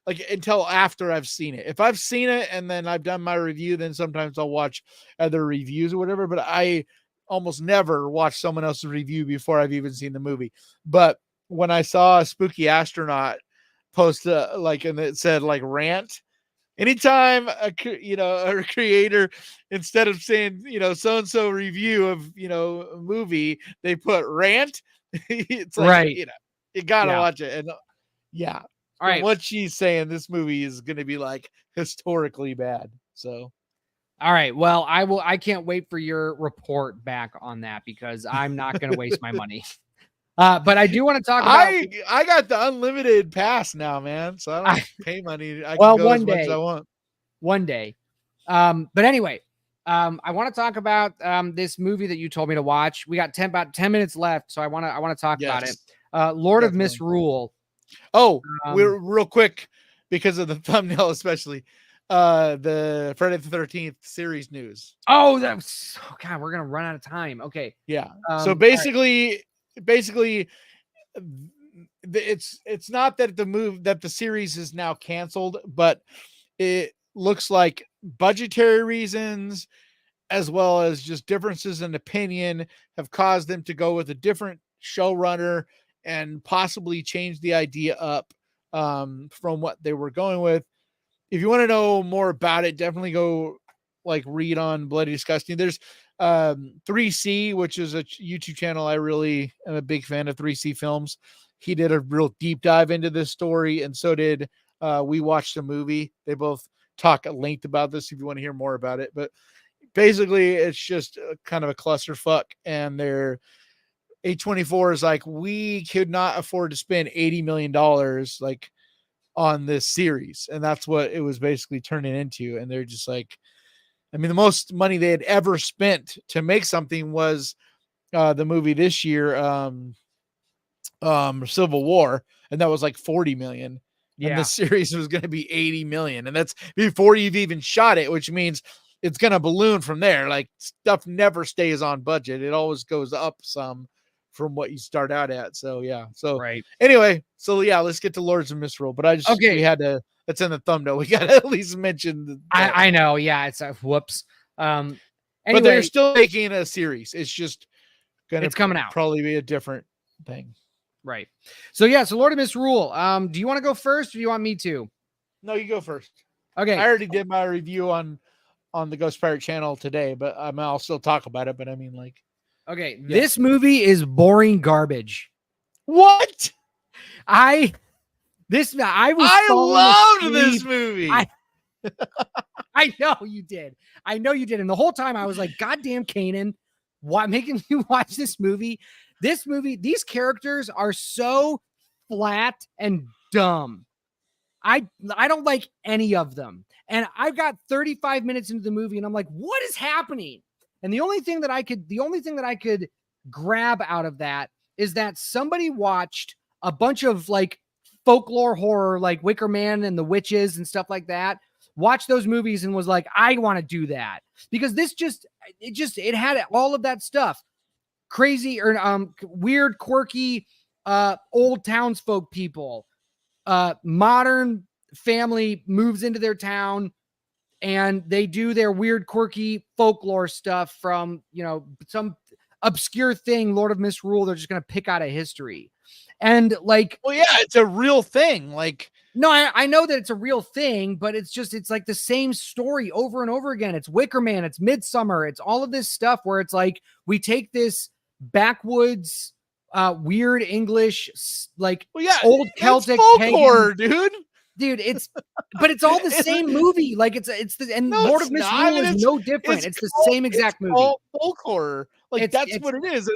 like until after I've seen it. If I've seen it and then I've done my review, then sometimes I'll watch other reviews or whatever, but I almost never watch someone else's review before I've even seen the movie. But when I saw a Spooky Astronaut post and it said like rant, anytime a creator, instead of saying so-and-so review of a movie, they put rant, it's like you gotta watch it. And all right, what she's saying, this movie is going to be like historically bad. So all right, well, I can't wait for your report back on that, because I'm not going to waste my money. But I do want to talk about. I got the unlimited pass now, man. So I don't pay money. I can go one as day much as I want. One day. But anyway, I want to talk about this movie that you told me to watch. We got about 10 minutes left, so I want to talk about it. Lord of Misrule. Oh, we're real quick because of the thumbnail, especially the Friday the 13th series news. Oh, God, we're gonna run out of time. Okay. Yeah. So basically, it's not that the series is now canceled, but it looks like budgetary reasons as well as just differences in opinion have caused them to go with a different showrunner and possibly change the idea up from what they were going with. If you want to know more about it, definitely go read on Bloody Disgusting. There's 3C, which is a YouTube channel. I really am a big fan of 3C Films. He did a real deep dive into this story, and so did We Watched the Movie. They both talk at length about this if you want to hear more about it. But basically, it's just kind of a clusterfuck, and their A24 is like, we could not afford to spend $80 million on this series, and that's what it was basically turning into. And they're just like, I mean, the most money they had ever spent to make something was the movie this year, Civil War, and that was like 40 million. And the series was going to be 80 million, and that's before you've even shot it, which means it's going to balloon from there. Like, stuff never stays on budget. It always goes up some from what you start out at. So yeah. So anyway, so yeah, let's get to Lords of Misrule. But we had to, that's in the thumbnail. We got to at least mention I know. Yeah. It's a whoops. Anyway, but they're still making a series. It's just it's coming out. Probably be a different thing. Right. So yeah. So Lord of Misrule. Do you want to go first or do you want me to? No, you go first. Okay. I already did my review on the Ghost Pirate channel today, but I'll still talk about it. But I mean, okay, this movie is boring garbage. What? I loved this movie. I know you did. And the whole time I was like, goddamn Kanan, why making you watch this movie? These characters are so flat and dumb. I don't like any of them. And I've got 35 minutes into the movie and I'm like, what is happening? And the only thing that I could grab out of that is that somebody watched a bunch of folklore horror, like Wicker Man and the Witches and stuff like that, watched those movies and was like, I want to do that, because it had all of that stuff. Crazy or weird, quirky, old townsfolk people, modern family moves into their town and they do their weird, quirky folklore stuff from, some obscure thing, Lord of Misrule. They're just going to pick out of history. And well, yeah, it's a real thing. No, I know that it's a real thing, but it's the same story over and over again. It's Wicker Man, it's Midsummer, it's all of this stuff where it's we take this backwoods, weird English, old Celtic folklore, dude, but it's all the same movie. Lord of Misrule is no different. It's the same exact movie. Folklore, that's what it is.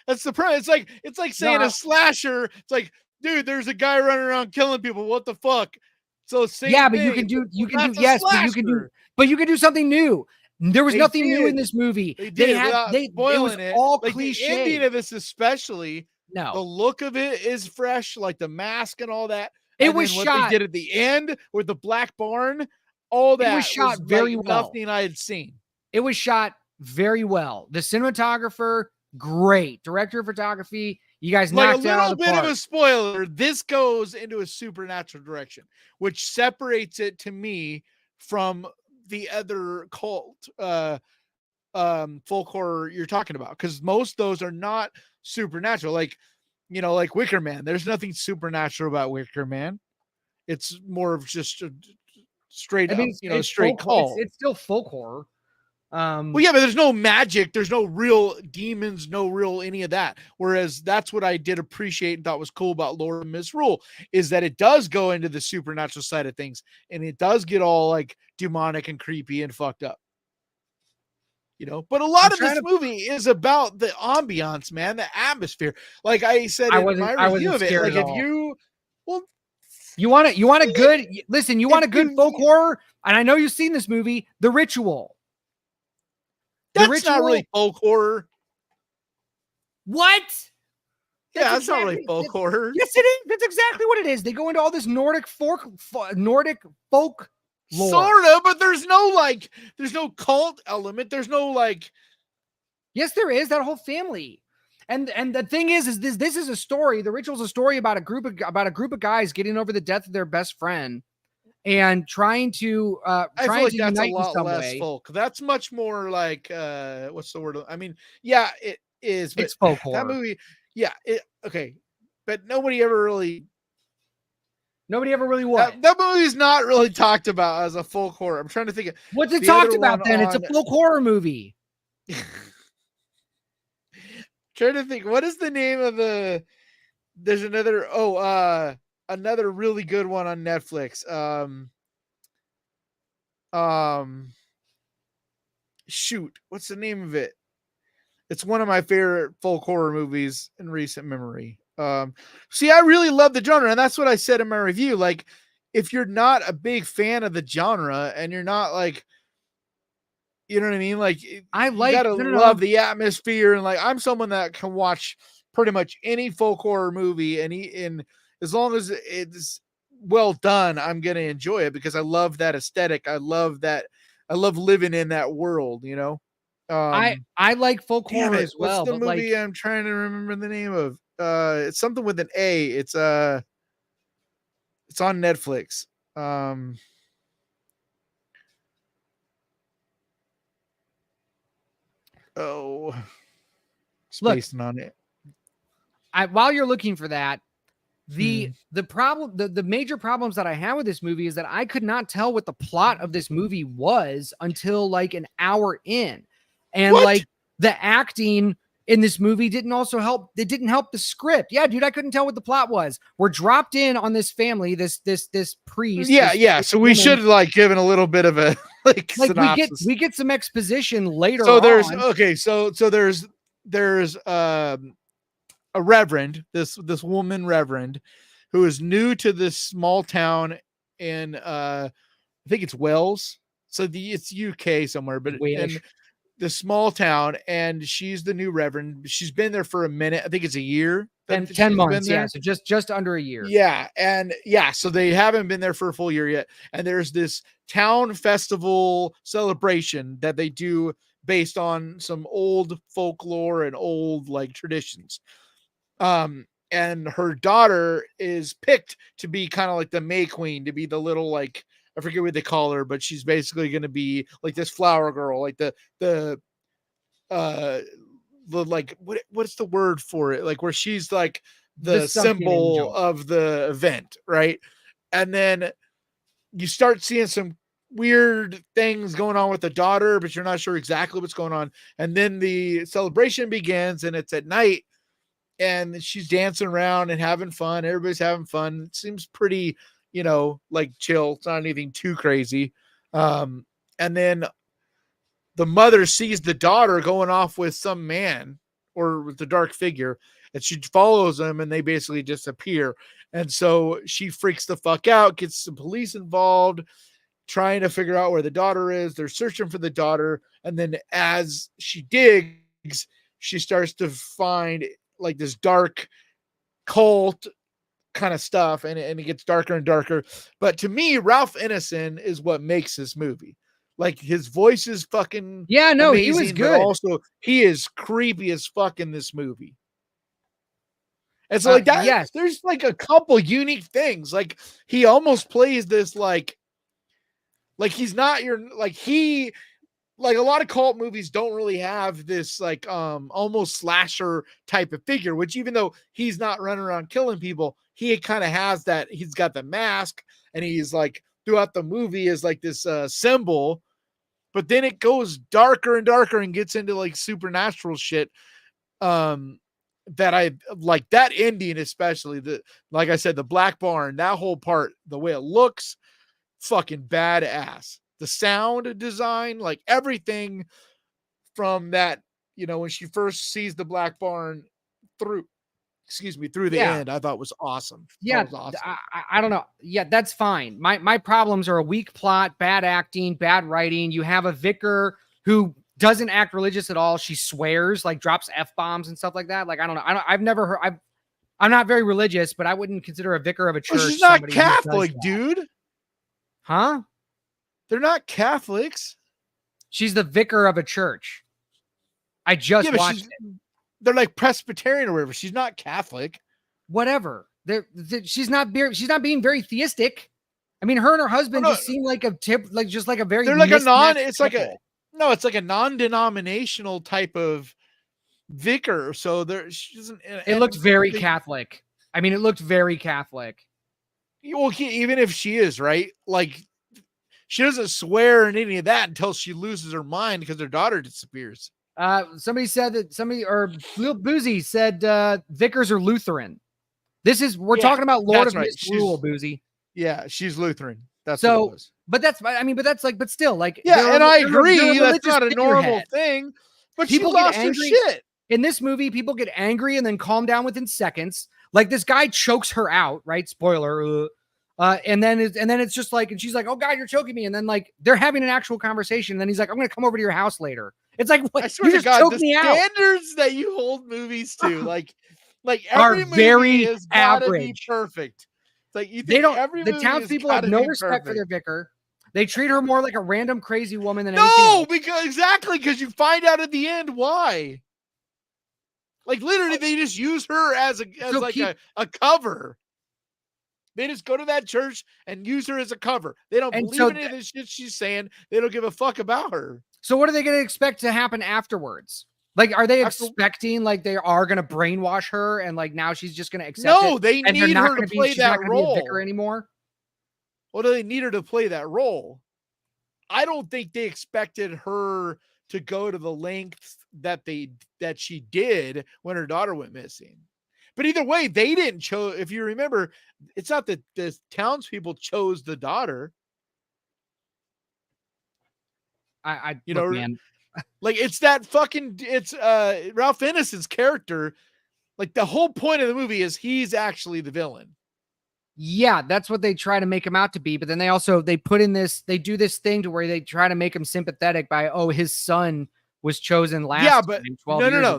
That's the premise. It's like saying a slasher. It's like, dude, there's a guy running around killing people. What the fuck? So but you can do something new. There was nothing new in this movie. It was all cliche. The ending of this, especially. No, the look of it is fresh, the mask and all that. It was shot. What they did at the end with the black barn, all that was shot very well. Nothing I had seen. It was shot very well. The cinematographer, great. Director of photography, you guys knocked out of the park. A little bit of a spoiler. This goes into a supernatural direction, which separates it to me from the other cult folk horror you're talking about, because most of those are not supernatural. Like Wicker Man, there's nothing supernatural about Wicker Man. It's more of just a straight straight cult. It's still folk horror. Well, yeah, but there's no magic, there's no real demons, no real any of that. Whereas that's what I did appreciate and thought was cool about Lord of Misrule, is that it does go into the supernatural side of things, and it does get all demonic and creepy and fucked up. But a lot of this movie is about the ambiance, man, the atmosphere. Like I said in my review of it, you want a good folk horror, and I know you've seen this movie, The Ritual. That's not really folk horror. What? That's not really folk horror. Yes, it is. That's exactly what it is. They go into all this Nordic folk lore. Sort of, but there's no cult element. There's no like. Yes, there is. That whole family. And the thing is this is a story. The ritual is a story about a group of guys getting over the death of their best friend and trying to I feel like that's a unite in lot some less way. folk. That's much more like what's the word? I mean, yeah, it is. But It's folk horror. That movie, yeah, okay, but nobody ever really what? That movie's not really talked about as a folk horror. I'm trying to think of what's it talked about then. It's a folk horror movie. Trying to think, what is the name of there's another another really good one on Netflix. Shoot, what's the name of it? It's one of my favorite folk horror movies in recent memory. See, I really love the genre, and that's what I said in my review. Like, if you're not a big fan of the genre and you're not like, you know what I mean? Like, you gotta love the atmosphere, and like, I'm someone that can watch pretty much any folk horror movie, and as long as it's well done, I'm gonna enjoy it because I love that aesthetic. I love living in that world, you know. I like folk horror as well. What's the movie I'm trying to remember the name of? It's something with an A. It's on Netflix. Spacing on it. While you're looking for that, the major problems that I have with this movie is that I could not tell what the plot of this movie was until like an hour in. And like the acting in this movie didn't help the script. Yeah, dude, I couldn't tell what the plot was. We're dropped in on this family, this priest. So we should have like given a little bit of a synopsis. we get some exposition later. So there's there's a reverend, this woman reverend, who is new to this small town in I think it's Wales. So it's UK somewhere, but in the small town, and she's the new reverend. She's been there for a minute. I think it's a year. 10 months. Yeah. So just under a year. Yeah. And so they haven't been there for a full year yet. And there's this town festival celebration that they do based on some old folklore and old like traditions. And her daughter is picked to be kind of like the May Queen, to be the little like, I forget what they call her, but she's basically going to be like this flower girl, like the like what's the word for it? Like where she's like the symbol of the event, right? And then you start seeing some weird things going on with the daughter, but you're not sure exactly what's going on. And then the celebration begins, and it's at night, and she's dancing around and having fun. Everybody's having fun. It seems pretty, like chill. It's not anything too crazy. And then the mother sees the daughter going off with some man or with the dark figure, and she follows them, and they basically disappear. And so she freaks the fuck out, gets some police involved, trying to figure out where the daughter is. They're searching for the daughter. And then as she digs, she starts to find like this dark cult kind of stuff, and it gets darker and darker. But to me, Ralph Ineson is what makes this movie. Like, his voice is fucking amazing, he was good. But also, he is creepy as fuck in this movie. And so like that, yes, there's like a couple unique things. Like, he almost plays this like he's not your, like, he, like, a lot of cult movies don't really have this like almost slasher type of figure, which even though he's not running around killing people, he kind of has that. He's got the mask, and he's like throughout the movie is like this symbol, but then it goes darker and darker and gets into like supernatural shit. That I like that ending, especially like I said, the Black Barn, that whole part, the way it looks, fucking badass. The sound design, like everything from that, when she first sees the Black Barn through the end, I thought was awesome. Yeah. Was awesome. I don't know. Yeah, that's fine. My problems are a weak plot, bad acting, bad writing. You have a vicar who doesn't act religious at all. She swears, like drops F-bombs and stuff like that. Like, I don't know. I've never heard, I'm not very religious, but I wouldn't consider a vicar of a church. Well, she's not somebody who does Catholic, that. dude. Huh? They're not Catholics. She's the vicar of a church. I just Yeah, but watched it. They're like Presbyterian or whatever. She's not Catholic. Whatever. She's not being very theistic. I mean, her and her husband just seem like a tip, like just like a very. They're like a non. mismatched It's like couple. it's like a non-denominational type of vicar. So she doesn't. It looked very Catholic. I mean, it looked very Catholic. Well, even if she is right, like she doesn't swear in any of that until she loses her mind because her daughter disappears. Somebody said that Lil Boozy said vicars are Lutheran. We're talking about Lord of Misrule, Boozy. Yeah, she's Lutheran. That's so, what it was. But still, like, yeah, and I agree that's not a normal thing. But people she lost get angry. her shit. In this movie, people get angry and then calm down within seconds. Like this guy chokes her out, right? Spoiler. And then it's just like, and she's like, "Oh God, you're choking me." And then like they're having an actual conversation. And then he's like, "I'm going to come over to your house later." It's like, what? I swear You to just God, choked the me out. standards that you hold movies to, like Are every movie very has gotta be average. perfect. It's like you think They don't. every The movie townspeople has have gotta no be respect for perfect. their vicar. They treat her more like a random crazy woman than anything No, else. because you find out at the end why. Like literally, they just use her as a cover. They just go to that church and use her as a cover. They don't believe in any of the shit she's saying. They don't give a fuck about her. So what are they going to expect to happen afterwards? Like, are they expecting like they are going to brainwash her and like now she's just going to accept it? No, they and need her to play she's not that gonna role. be a vicar anymore. Well, do they need her to play that role? I don't think they expected her to go to the lengths that she did when her daughter went missing. But either way, they didn't choose. If you remember, it's not that the townspeople chose the daughter. Man. Like it's that fucking Ralph Ineson's character. Like the whole point of the movie is he's actually the villain. Yeah, that's what they try to make him out to be. But then they do this thing to where they try to make him sympathetic by, oh, his son was chosen last. Yeah, but time, no.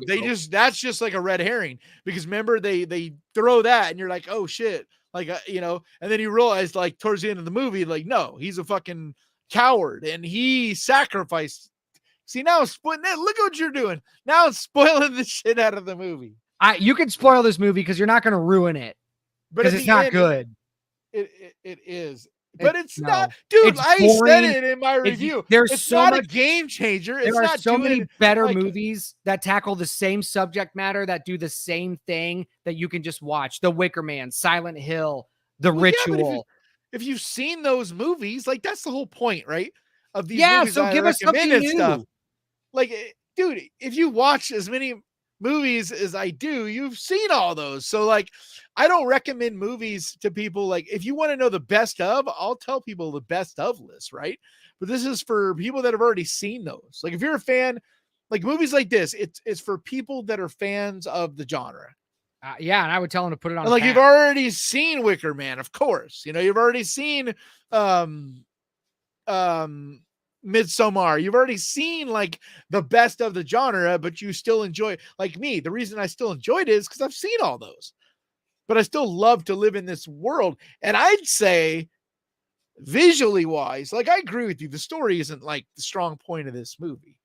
That's just like a red herring because remember they throw that and you're like, oh shit. Like, and then you realize like towards the end of the movie, like, no, he's a fucking coward and he sacrificed. See, now I'm spoiling it. Look what you're doing. Now I'm spoiling the shit out of the movie. You can spoil this movie because you're not going to ruin it. Because it's not good. It is. But it's no. not, dude. It's I boring. said it in my review. There's it's so not much, a game changer. There it's are not so many better like, movies that tackle the same subject matter that do the same thing that you can just watch. The Wicker Man, Silent Hill, The Ritual. Yeah, if you've seen those movies, like that's the whole point, right? Of these movies, so give us something new. Stuff. Like, dude, if you watch as many movies as I do, you've seen all those. So like, I don't recommend movies to people. Like if you want to know the best of, I'll tell people the best of list, right? But this is for people that have already seen those. Like if you're a fan, like movies like this, it's for people that are fans of the genre. Yeah, and I would tell them to put it on. Like you've already seen Wicker Man, of course. You've already seen Midsommar. You've already seen like the best of the genre, but you still enjoy. Like me, the reason I still enjoyed it is because I've seen all those. But I still love to live in this world. And I'd say visually wise, like I agree with you. The story isn't like the strong point of this movie,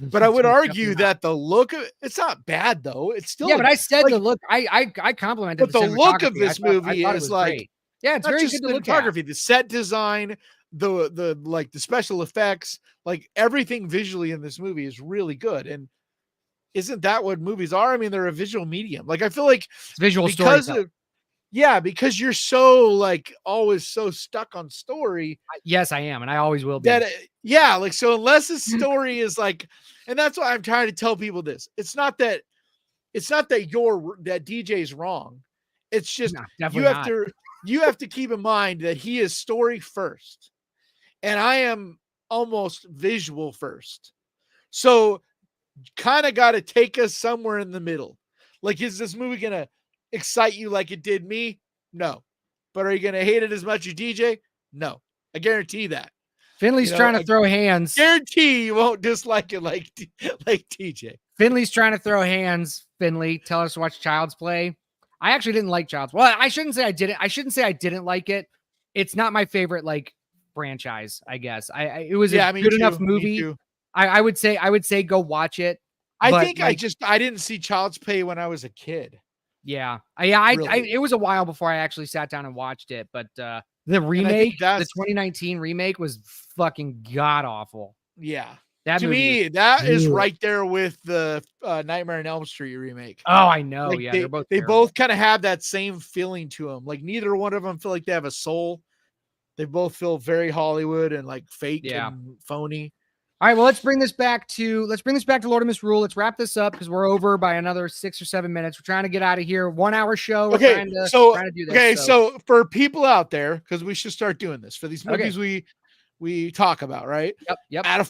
but I would argue that the look of it's not bad though. It's still, but I said like, the look, I complimented but the look of this movie is like, great. Yeah, it's very good to look at. The set design, the like the special effects, like everything visually in this movie is really good. And isn't that what movies are? I mean, they're a visual medium. Like I feel like it's visual because story. Because you're so like always so stuck on story. Yes, I am, and I always will be. Like so unless the story is like, and that's why I'm trying to tell people this. It's not that that DJ's wrong. It's just you have to keep in mind that he is story first, and I am almost visual first. So kind of got to take us somewhere in the middle. Like, is this movie gonna excite you like it did me? No. But are you gonna hate it as much as DJ? No. I guarantee that. Finley's trying to throw hands. Guarantee you won't dislike it like TJ. Finley's trying to throw hands. Finley, tell us to watch Child's Play. I actually didn't like Child's Play. Well, I shouldn't say I didn't. I shouldn't say I didn't like it. It's not my favorite like franchise, I guess. It was a good enough movie. I would say go watch it. I think I didn't see Child's Play when I was a kid. Yeah. Really. It was a while before I actually sat down and watched it, but the remake, the 2019 remake was fucking god awful. Yeah. That to me, that is right there with the Nightmare on Elm Street remake. Oh, I know. Like yeah, they both kind of have that same feeling to them. Like neither one of them feel like they have a soul. They both feel very Hollywood and like fake and phony. All right, well, let's bring this back to Lord of Misrule. Let's wrap this up because we're over by another 6 or 7 minutes. We're trying to get out of here. 1 hour show. We're trying to do this. Okay, so for people out there, because we should start doing this for these movies we talk about, right? Yep. Out of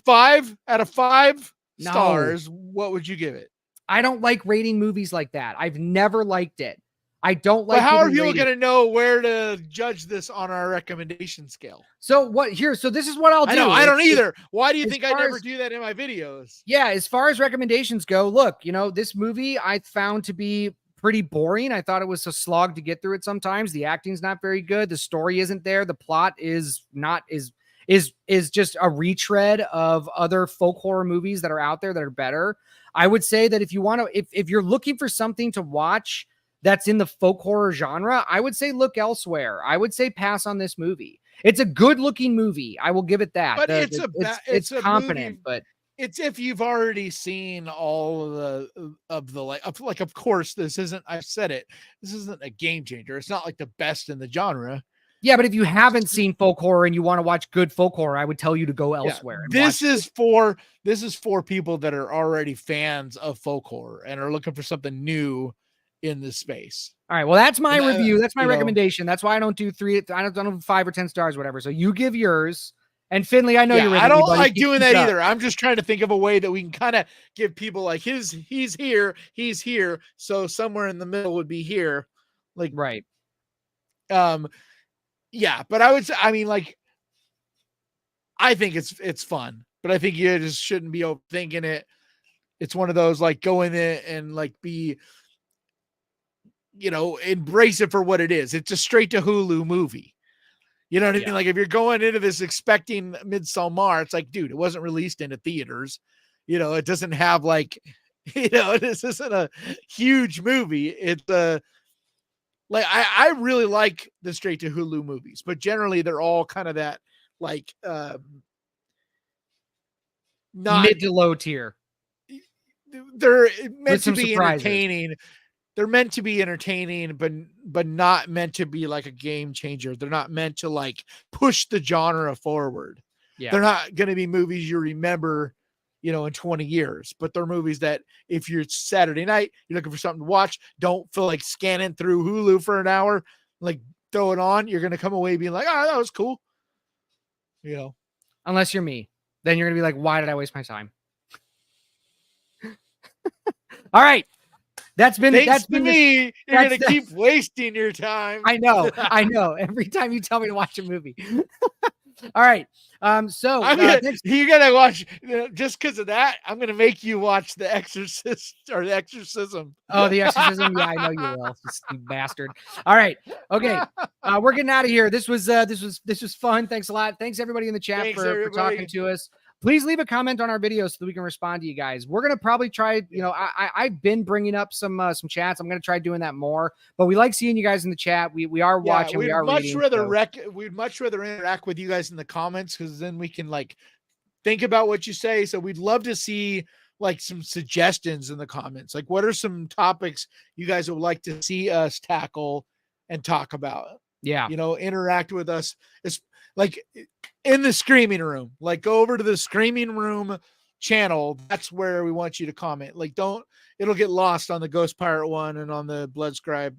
five stars, what would you give it? I don't like rating movies like that. I've never liked it. I don't like. But how are people going to know where to judge this on our recommendation scale? So so this is what I'll do. I don't either. Why do you think I never do that in my videos? Yeah, as far as recommendations go, look, this movie I found to be pretty boring. I thought it was a slog to get through it sometimes. The acting's not very good. The story isn't there. The plot is just a retread of other folk horror movies that are out there that are better. I would say that if you want to, if you're looking for something to watch that's in the folk horror genre, I would say look elsewhere. I would say pass on this movie. It's a good looking movie. I will give it that. But it's competent, movie, but it's if you've already seen all of course, this isn't, I've said it, this isn't a game changer. It's not like the best in the genre. Yeah, but if you haven't seen folk horror and you want to watch good folk horror, I would tell you to go elsewhere. This is for people that are already fans of folk horror and are looking for something new in this space. All right. Well, that's my review. That's my recommendation. That's why I don't do 3. I don't do 5 or 10 stars, whatever. So you give yours. And Finley, I know you're. I don't like doing that either. I'm just trying to think of a way that we can kind of give people like he's here. So somewhere in the middle would be here. Like, right. Yeah, but I would say, I mean, like, I think it's fun, but I think you just shouldn't be overthinking it. It's one of those like go in it and like be, embrace it for what it is. It's a straight to Hulu movie. You know what I mean? Like if you're going into this expecting Midsommar, it's like, dude, it wasn't released into theaters. It doesn't have like, this isn't a huge movie. It's like I really like the straight to Hulu movies, but generally they're all kind of that like not mid to low tier. They're meant to be entertaining. They're meant to be entertaining, but not meant to be like a game changer. They're not meant to like push the genre forward. Yeah. They're not going to be movies you remember, in 20 years, but they're movies that if you're Saturday night, you're looking for something to watch, don't feel like scanning through Hulu for an hour, like throw it on. You're going to come away being like, oh, that was cool. Unless you're me, then you're going to be like, why did I waste my time? All right. That's been me. You're going to keep wasting your time. I know. Every time you tell me to watch a movie. All right. You gotta watch just because of that. I'm gonna make you watch The Exorcist or The Exorcism. Oh, The Exorcism. Yeah, I know you will, you bastard. All right. Okay. We're getting out of here. This was fun. Thanks a lot. Thanks everybody in the chat for talking to us. Please leave a comment on our videos so that we can respond to you guys. We're going to probably try, I've been bringing up some chats. I'm going to try doing that more, but we like seeing you guys in the chat. We are watching. We'd much rather interact with you guys in the comments because then we can like think about what you say. So we'd love to see like some suggestions in the comments. Like what are some topics you guys would like to see us tackle and talk about? Yeah. Interact with us. It's like in the Screaming Room, like go over to the Screaming Room channel. That's where we want you to comment. Like it'll get lost on the Ghost Pirate one and on the Blood Scribe,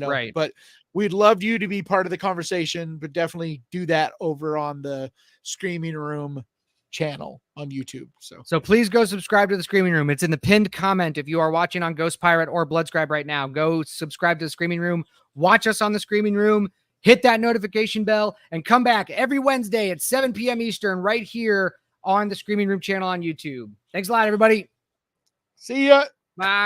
right. But we'd love you to be part of the conversation, but definitely do that over on the Screaming Room channel on YouTube. So please go subscribe to the Screaming Room. It's in the pinned comment. If you are watching on Ghost Pirate or Blood Scribe right now, go subscribe to the Screaming Room. Watch us on the Screaming Room. hit that notification bell, and come back every Wednesday at 7 p.m. Eastern right here on the Screaming Room channel on YouTube. Thanks a lot, everybody. See ya. Bye.